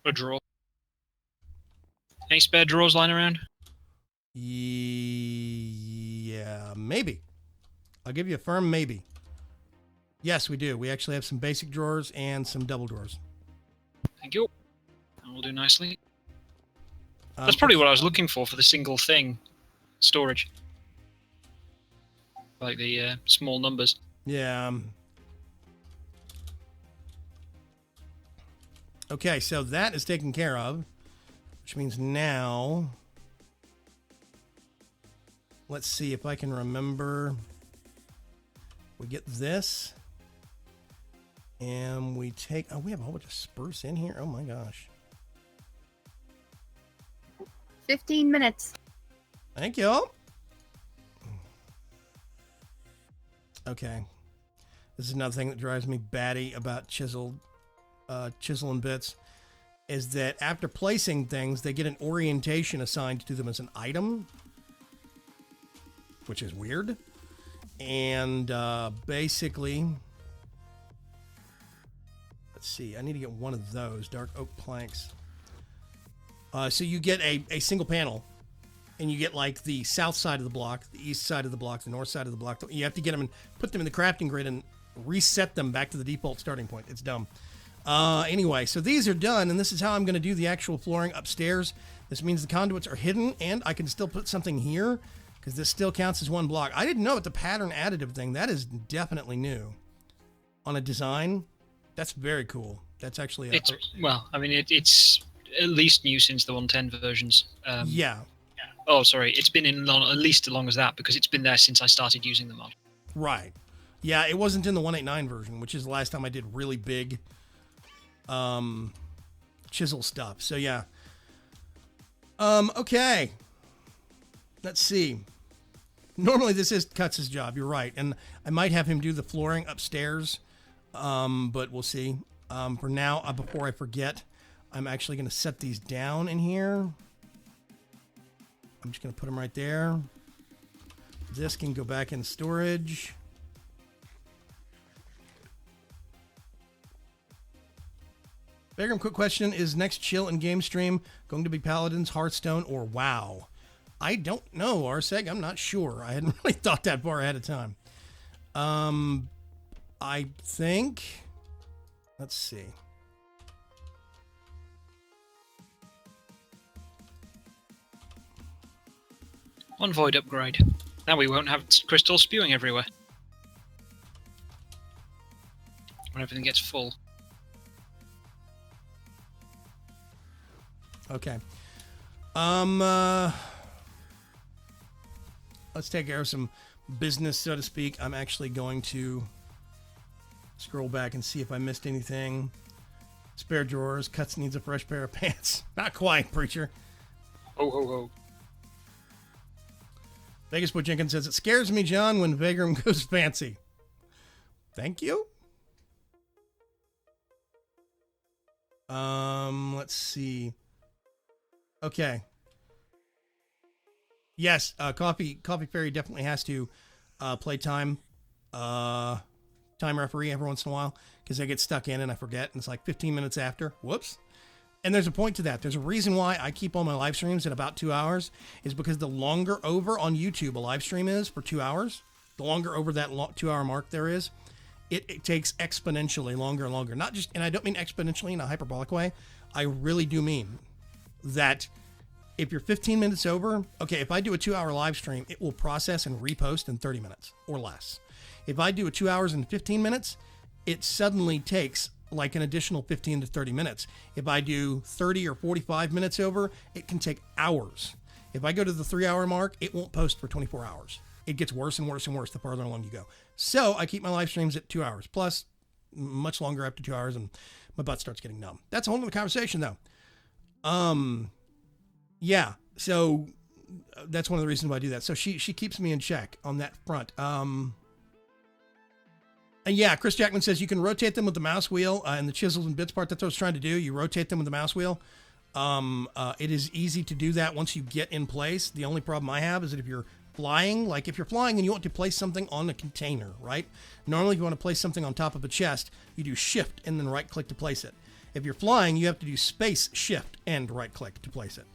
Or a drawer. Any spare drawers lying around? Yeah, maybe. I'll give you a firm maybe. Yes, we do. We actually have some basic drawers and some double drawers. Thank you. That will do nicely. That's probably what I was looking for the single thing. Storage. Like the small numbers. Yeah. Okay, so that is taken care of. Which means now... Let's see if I can remember. We get this. And we take... Oh, we have a whole bunch of spruce in here. Oh, my gosh. 15 minutes. Thank you. Okay. This is another thing that drives me batty about chisel and bits. is that after placing things, they get an orientation assigned to them as an item, which is weird. And basically, let's see, I need to get one of those dark oak planks. So you get a single panel, and you get like the south side of the block, the east side of the block, the north side of the block. You have to get them and put them in the crafting grid and reset them back to the default starting point. It's dumb. Anyway, so these are done, and this is how I'm going to do the actual flooring upstairs. This means the conduits are hidden, and I can still put something here, because this still counts as one block. I didn't know it, the pattern additive thing. That is definitely new. On a design, that's very cool. That's actually... it's at least new since the 110 versions. Yeah. Oh, sorry. It's been in at least as long as that, because it's been there since I started using the mod. Right. Yeah, it wasn't in the 189 version, which is the last time I did really big chisel stuff. So, yeah. Okay. Let's see. Normally, this is Cuts' job. You're right. And I might have him do the flooring upstairs, but we'll see. For now, before I forget, I'm actually going to set these down in here. I'm just going to put them right there. This can go back in storage. Bagram, quick question. Is next chill and game stream going to be Paladins, Hearthstone, or WoW? I don't know, Arseg. I'm not sure. I hadn't really thought that far ahead of time. I think... Let's see. One void upgrade. Now we won't have crystals spewing everywhere. When everything gets full. Okay. Let's take care of some business, so to speak. I'm actually going to scroll back and see if I missed anything. Spare drawers. Cuts needs a fresh pair of pants. Not quite, preacher. Ho, ho, ho. Vegas Boy Jenkins says, it scares me, John, when Vagram goes fancy. Thank you. Let's see. Okay. Yes, Coffee Fairy definitely has to play time referee every once in a while, because I get stuck in and I forget, and it's like 15 minutes after. Whoops. And there's a point to that. There's a reason why I keep all my live streams at about 2 hours, is because the longer over on YouTube a live stream is for 2 hours, the longer over that 2 hour mark there is, it takes exponentially longer and longer. Not just, and I don't mean exponentially in a hyperbolic way. I really do mean that if you're 15 minutes over, okay, if I do a 2 hour live stream, it will process and repost in 30 minutes or less. If I do a 2 hours and 15 minutes, it suddenly takes like an additional 15 to 30 minutes. If I do 30 or 45 minutes over, it can take hours. If I go to the 3 hour mark, it won't post for 24 hours. It gets worse and worse and worse the farther along you go. So I keep my live streams at 2 hours, plus much longer after 2 hours, and my butt starts getting numb. That's a whole other conversation, though. Yeah, so that's one of the reasons why I do that. So she keeps me in check on that front. And yeah, Chris Jackman says you can rotate them with the mouse wheel and the chisels and bits part. That's what I was trying to do. You rotate them with the mouse wheel. It is easy to do that once you get in place. The only problem I have is that if you're flying, like if you're flying and you want to place something on a container, right? Normally, if you want to place something on top of a chest, you do shift and then right click to place it. If you're flying, you have to do space, shift, and right click to place it.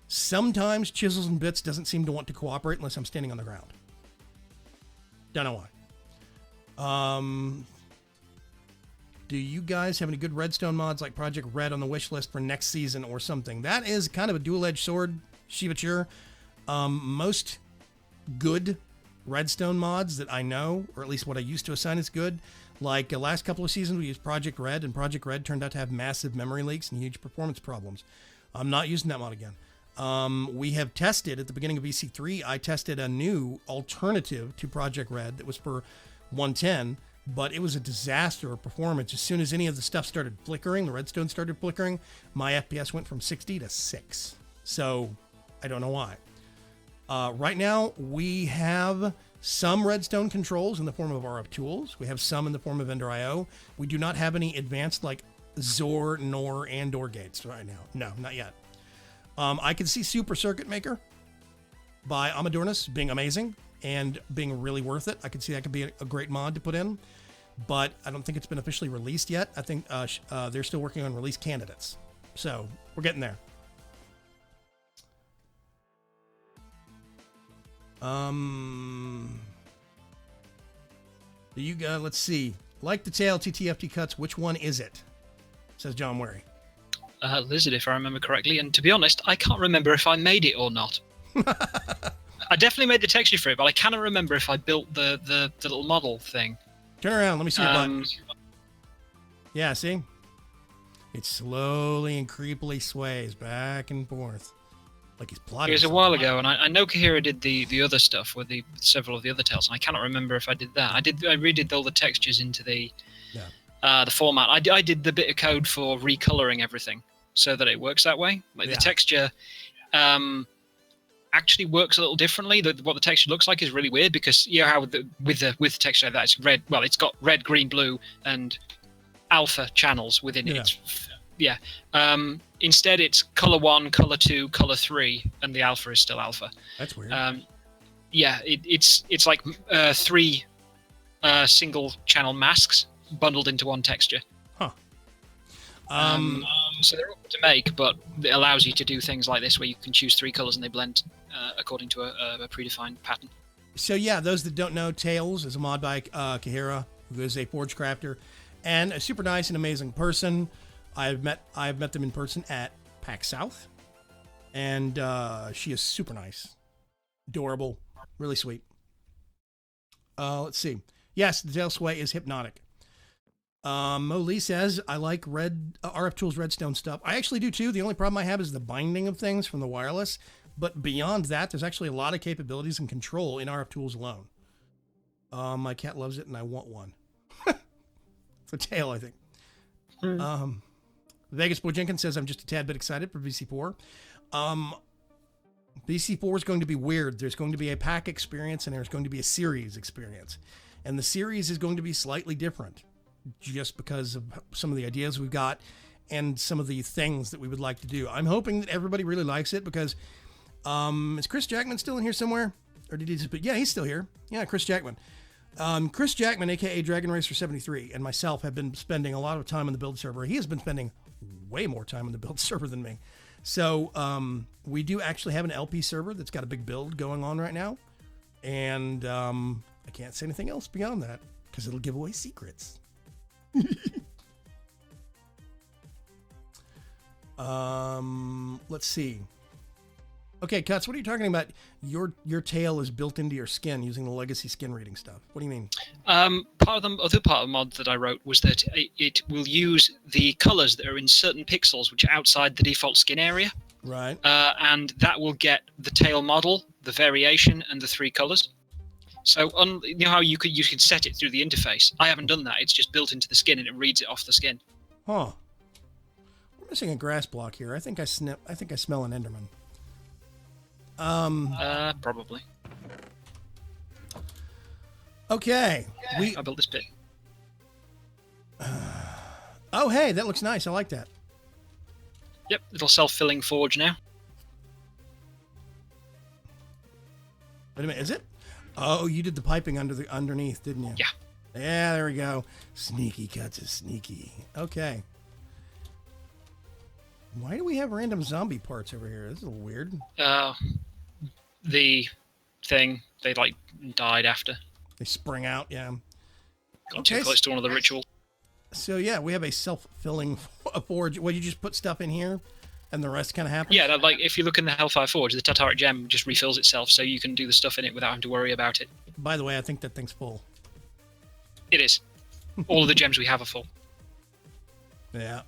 Sometimes Chisels and Bits doesn't seem to want to cooperate unless I'm standing on the ground. Don't know why. Do you guys have any good redstone mods like Project Red on the wish list for next season or something? That is kind of a dual-edged sword, Shivature. Most good redstone mods that I know, or at least what I used to assign as good, like the last couple of seasons we used Project Red, and Project Red turned out to have massive memory leaks and huge performance problems. I'm not using that mod again. We have tested at the beginning of EC3, I tested a new alternative to Project Red that was for 110, but it was a disaster of performance. As soon as any of the stuff started flickering, the redstone started flickering, my FPS went from 60 to 6. So I don't know why. Right now, we have some redstone controls in the form of RF tools. We have some in the form of Ender IO. We do not have any advanced like Zor, Nor, and or gates right now. No, not yet. I can see Super Circuit Maker by Amadornis being amazing and being really worth it. I can see that could be a great mod to put in, but I don't think it's been officially released yet. I think they're still working on release candidates. So we're getting there. You go. Let's see. Like the tail, TTFT cuts. Which one is it? Says John Wary. Lizard, if I remember correctly. And to be honest, I can't remember if I made it or not. I definitely made the texture for it, but I cannot remember if I built the little model thing. Turn around. Let me see your butt. Yeah, see? It slowly and creepily sways back and forth. Like he's plotting. It was a while ago, and I know Kahira did the other stuff with several of the other tales, and I cannot remember if I did that. I redid all the textures into the format. I did the bit of code for recoloring everything so that it works that way. Like the texture actually works a little differently. What the texture looks like is really weird because you know how with texture like that it's red. Well, it's got red, green, blue, and alpha channels within it. Yeah. Instead, it's color 1, color 2, color 3, and the alpha is still alpha. That's weird. It's like 3 single channel masks bundled into one texture. Huh. So they're awkward to make, but it allows you to do things like this where you can choose 3 colors and they blend according to a predefined pattern. So yeah, those that don't know, Tails is a mod by Kahira, who is a Forge crafter and a super nice and amazing person. I've met them in person at PAX South, and she is super nice, adorable, really sweet. Let's see. Yes, the tail sway is hypnotic. Mo Lee says, I like RF Tools Redstone stuff. I actually do too. The only problem I have is the binding of things from the wireless. But beyond that, there's actually a lot of capabilities and control in RF Tools alone. My cat loves it and I want one. It's a tail, I think. Vegas Boy Jenkins says, I'm just a tad bit excited for VC4. VC4 is going to be weird. There's going to be a pack experience and there's going to be a series experience. And the series is going to be slightly different just because of some of the ideas we've got and some of the things that we would like to do. I'm hoping that everybody really likes it because is Chris Jackman still in here somewhere? Or did he just, but yeah, he's still here. Yeah, Chris Jackman. Chris Jackman, aka Dragon Racer 73, and myself have been spending a lot of time on the build server. He has been spending way more time on the build server than me. So we do actually have an LP server that's got a big build going on right now. And I can't say anything else beyond that because it'll give away secrets. Let's see. Okay, Cuts, what are you talking about? Your tail is built into your skin using the legacy skin reading stuff. What do you mean? Part of the mod that I wrote was that it will use the colors that are in certain pixels which are outside the default skin area. Right. And that will get the tail model, the variation, and the 3 colors. So you know how you can set it through the interface. I haven't done that. It's just built into the skin and it reads it off the skin. Huh. We're missing a grass block here. I think I smell an Enderman. Probably. Okay. I built this bit. Oh, hey, that looks nice. I like that. Yep, little self-filling forge now. Wait a minute, is it? Oh, you did the piping underneath, didn't you? Yeah. Yeah, there we go. Sneaky Cuts is sneaky. Okay. Why do we have random zombie parts over here? This is a little weird. The thing, they died after. They spring out, yeah. Got too close to one of the rituals. So yeah, we have a self-filling forge. Well, you just put stuff in here and the rest kind of happens? Yeah, if you look in the Hellfire Forge, the Tataric gem just refills itself so you can do the stuff in it without having to worry about it. By the way, I think that thing's full. It is. All of the gems we have are full. Yeah.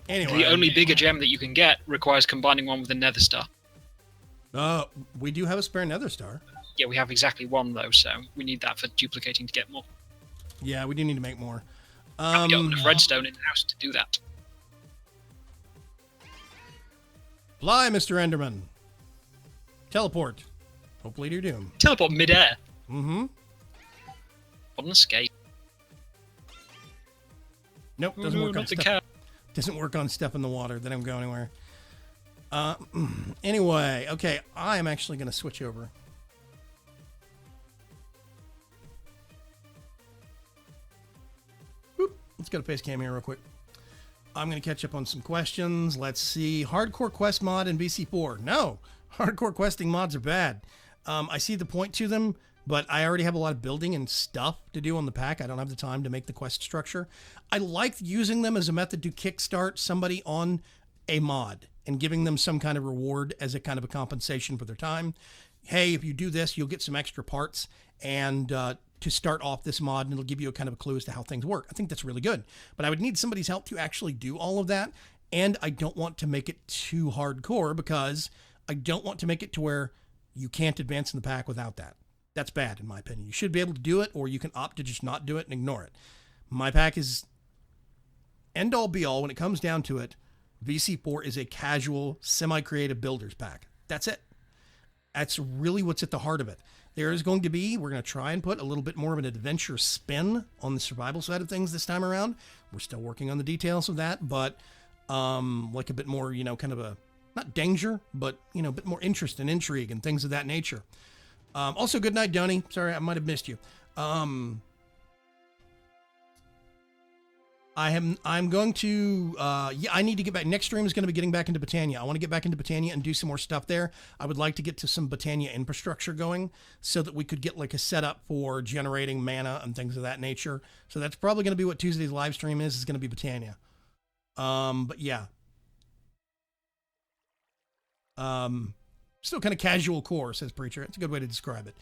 Anyway. The only bigger gem that you can get requires combining one with a Nether Star. We do have a spare Nether Star. Yeah, we have exactly one, though, so we need that for duplicating to get more. Yeah, we do need to make more. And we got enough redstone in the house to do that. Fly, Mr. Enderman. Teleport. Hopefully to your doom. Teleport mid-air. Mm-hmm. What an escape. Nope, doesn't work on not the stuff. cow. Doesn't work on stuff in the water. They don't go anywhere. Anyway, okay, I am actually going to switch over. Whoop, let's go to face cam here real quick. I'm going to catch up on some questions. Let's see. Hardcore quest mod in VC4. No, hardcore questing mods are bad. I see the point to them, but I already have a lot of building and stuff to do on the pack. I don't have the time to make the quest structure. I like using them as a method to kickstart somebody on a mod and giving them some kind of reward as a kind of a compensation for their time. Hey, if you do this, you'll get some extra parts and to start off this mod, and it'll give you a kind of a clue as to how things work. I think that's really good, but I would need somebody's help to actually do all of that. And I don't want to make it too hardcore because I don't want to make it to where you can't advance in the pack without that. That's bad in my opinion. You should be able to do it, or you can opt to just not do it and ignore it. My pack is end all be all when it comes down to it. VC4 is a casual, semi-creative builders pack. That's it. That's really what's at the heart of it. There is going to be, we're going to try and put a little bit more of an adventure spin on the survival side of things this time around. We're still working on the details of that, but like a bit more, kind of a, not danger, but, a bit more interest and intrigue and things of that nature. Also, good night, Donnie. Sorry, I might have missed you. I'm going to, I need to get back. Next stream is going to be getting back into Britannia. I want to get back into Britannia and do some more stuff there. I would like to get to some Britannia infrastructure going so that we could get like a setup for generating mana and things of that nature. So that's probably going to be what Tuesday's live stream is going to be Britannia. But yeah. Still kind of casual core, says Preacher. It's a good way to describe it.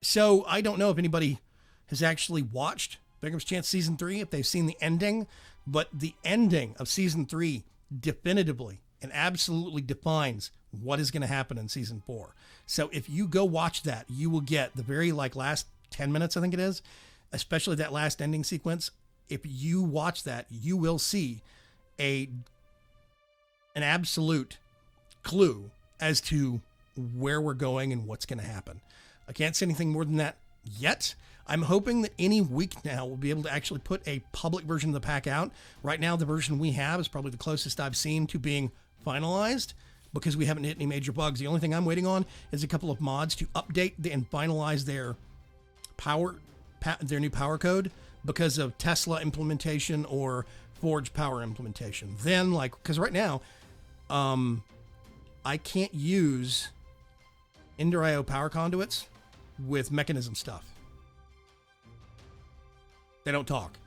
So I don't know if anybody has actually watched Bigram's Chance Season 3, if they've seen the ending, but the ending of Season 3 definitively and absolutely defines what is going to happen in Season 4. So if you go watch that, you will get the very last 10 minutes, I think it is, especially that last ending sequence. If you watch that, you will see an absolute clue as to where we're going and what's going to happen. I can't say anything more than that yet. I'm hoping that any week now we'll be able to actually put a public version of the pack out. Right now, the version we have is probably the closest I've seen to being finalized because we haven't hit any major bugs. The only thing I'm waiting on is a couple of mods to update and finalize their new power code because of Tesla implementation or Forge power implementation. Then, because right now, I can't use Ender IO power conduits with mechanism stuff. They don't talk.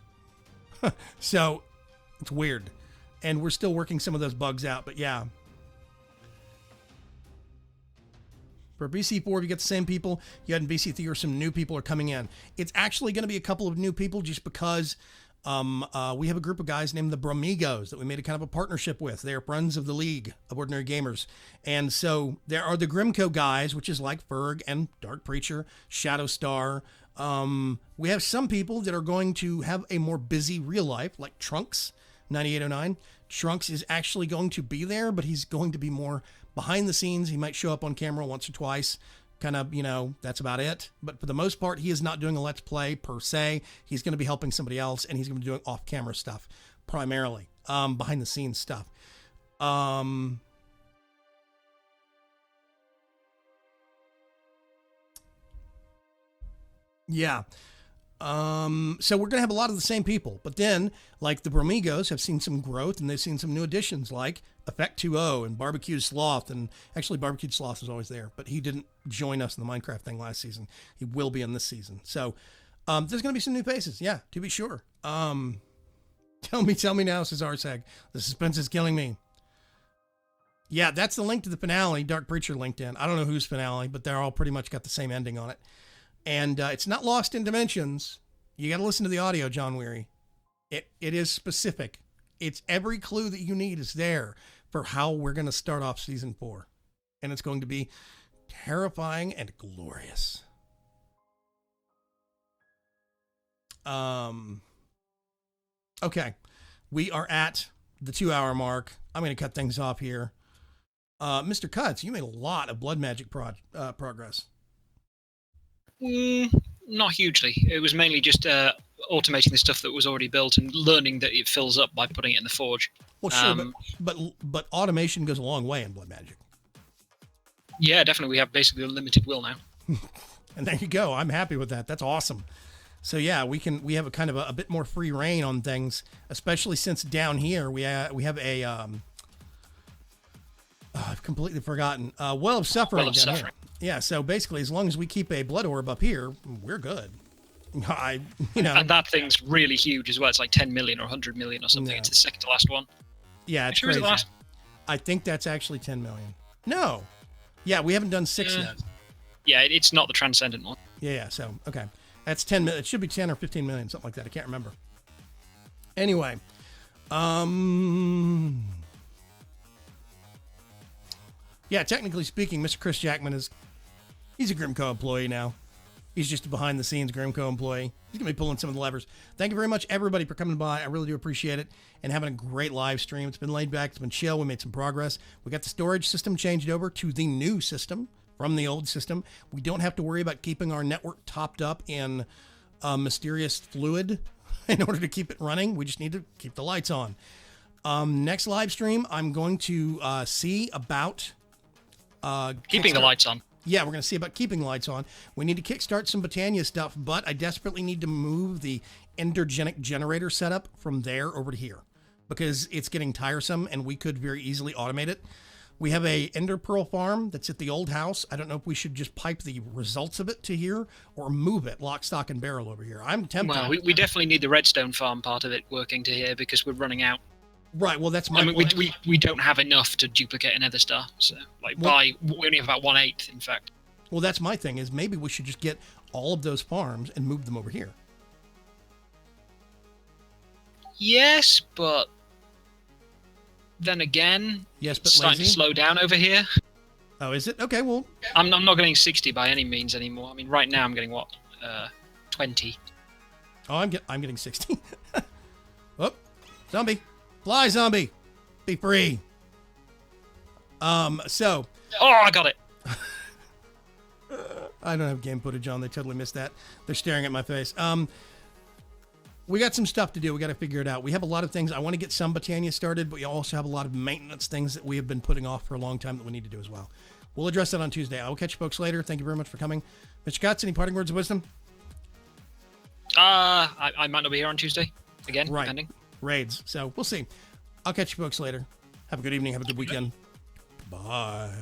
So it's weird. And we're still working some of those bugs out, but yeah. For BC4, if you get the same people you had in BC3, or some new people are coming in. It's actually going to be a couple of new people just because we have a group of guys named the Bromigos that we made a kind of a partnership with. They're friends of the League of Ordinary Gamers. And so there are the Grimco guys, which is like Ferg and Dark Preacher, Shadowstar. We have some people that are going to have a more busy real life, like Trunks, 9809. Trunks is actually going to be there, but he's going to be more behind the scenes. He might show up on camera once or twice. Kind of, that's about it. But for the most part, he is not doing a Let's Play per se. He's going to be helping somebody else, and he's going to be doing off-camera stuff primarily, behind the scenes stuff. Yeah. So we're going to have a lot of the same people, but then like the Bromigos have seen some growth and they've seen some new additions like Effect 2.0 and Barbecued Sloth. And actually Barbecued Sloth was always there, but he didn't join us in the Minecraft thing last season. He will be in this season. So, there's going to be some new faces. Yeah, to be sure. Tell me now, says Arsag. The suspense is killing me. Yeah, that's the link to the finale. Dark Preacher linked in. I don't know whose finale, but they're all pretty much got the same ending on it. And it's not Lost in Dimensions. You got to listen to the audio, John Weary. It is specific. It's every clue that you need is there for how we're going to start off season 4. And it's going to be terrifying and glorious. Okay. We are at the 2-hour mark. I'm going to cut things off here. Mr. Cuts, you made a lot of blood magic progress. Not hugely. It was mainly just automating the stuff that was already built and learning that it fills up by putting it in the forge. Well, sure, but automation goes a long way in Blood Magic. Yeah, definitely. We have basically unlimited will now. And there you go. I'm happy with that. That's awesome. So yeah, we have a kind of a bit more free reign on things, especially since down here we have a I've completely forgotten. Well of Suffering Well of down Suffering. here. Yeah, so basically as long as we keep a blood orb up here, we're good. And that thing's really huge as well. It's like 10 million or 100 million or something. Yeah. It's the second to last one. Yeah, it's Sure is crazy. the last. I think that's actually 10 million. No. Yeah, we haven't done 6 yet. Yeah, it's not the Transcendent one. Yeah, so, okay. That's 10 million. It should be 10 or 15 million, something like that. I can't remember. Anyway. Yeah, technically speaking, Mr. Chris Jackman he's a Grimco employee now. He's just a behind-the-scenes Grimco employee. He's going to be pulling some of the levers. Thank you very much, everybody, for coming by. I really do appreciate it and having a great live stream. It's been laid back. It's been chill. We made some progress. We got the storage system changed over to the new system from the old system. We don't have to worry about keeping our network topped up in mysterious fluid in order to keep it running. We just need to keep the lights on. Next live stream, I'm going to see about... Keeping the lights on. Yeah, we're going to see about keeping lights on. We need to kickstart some Britannia stuff, but I desperately need to move the endergenic generator setup from there over to here because it's getting tiresome and we could very easily automate it. We have a ender pearl farm that's at the old house. I don't know if we should just pipe the results of it to here or move it lock, stock, and barrel over here. I'm tempted. Well, we definitely need the redstone farm part of it working to here because we're running out. Right, well, that's my I mean, point. we don't have enough to duplicate another star. So, we only have about 1/8, in fact. Well, that's my thing, is maybe we should just get all of those farms and move them over here. Yes, but then again, Yes, but it's starting to lazy? slow down over here. Oh, is it? Okay, well... I'm not getting 60 by any means anymore. I mean, right now I'm getting, 20. Oh, I'm getting 60. Oh, zombie. Fly, zombie. Be free. So... Oh, I got it. I don't have game footage on. They totally missed that. They're staring at my face. We got some stuff to do. We got to figure it out. We have a lot of things. I want to get some Britannia started, but we also have a lot of maintenance things that we have been putting off for a long time that we need to do as well. We'll address that on Tuesday. I will catch you folks later. Thank you very much for coming. Mr. Kotz, any parting words of wisdom? I might not be here on Tuesday. Again, Right. depending. Raids. So we'll see. I'll catch you folks later. Have a good evening. Have a good weekend. Bye.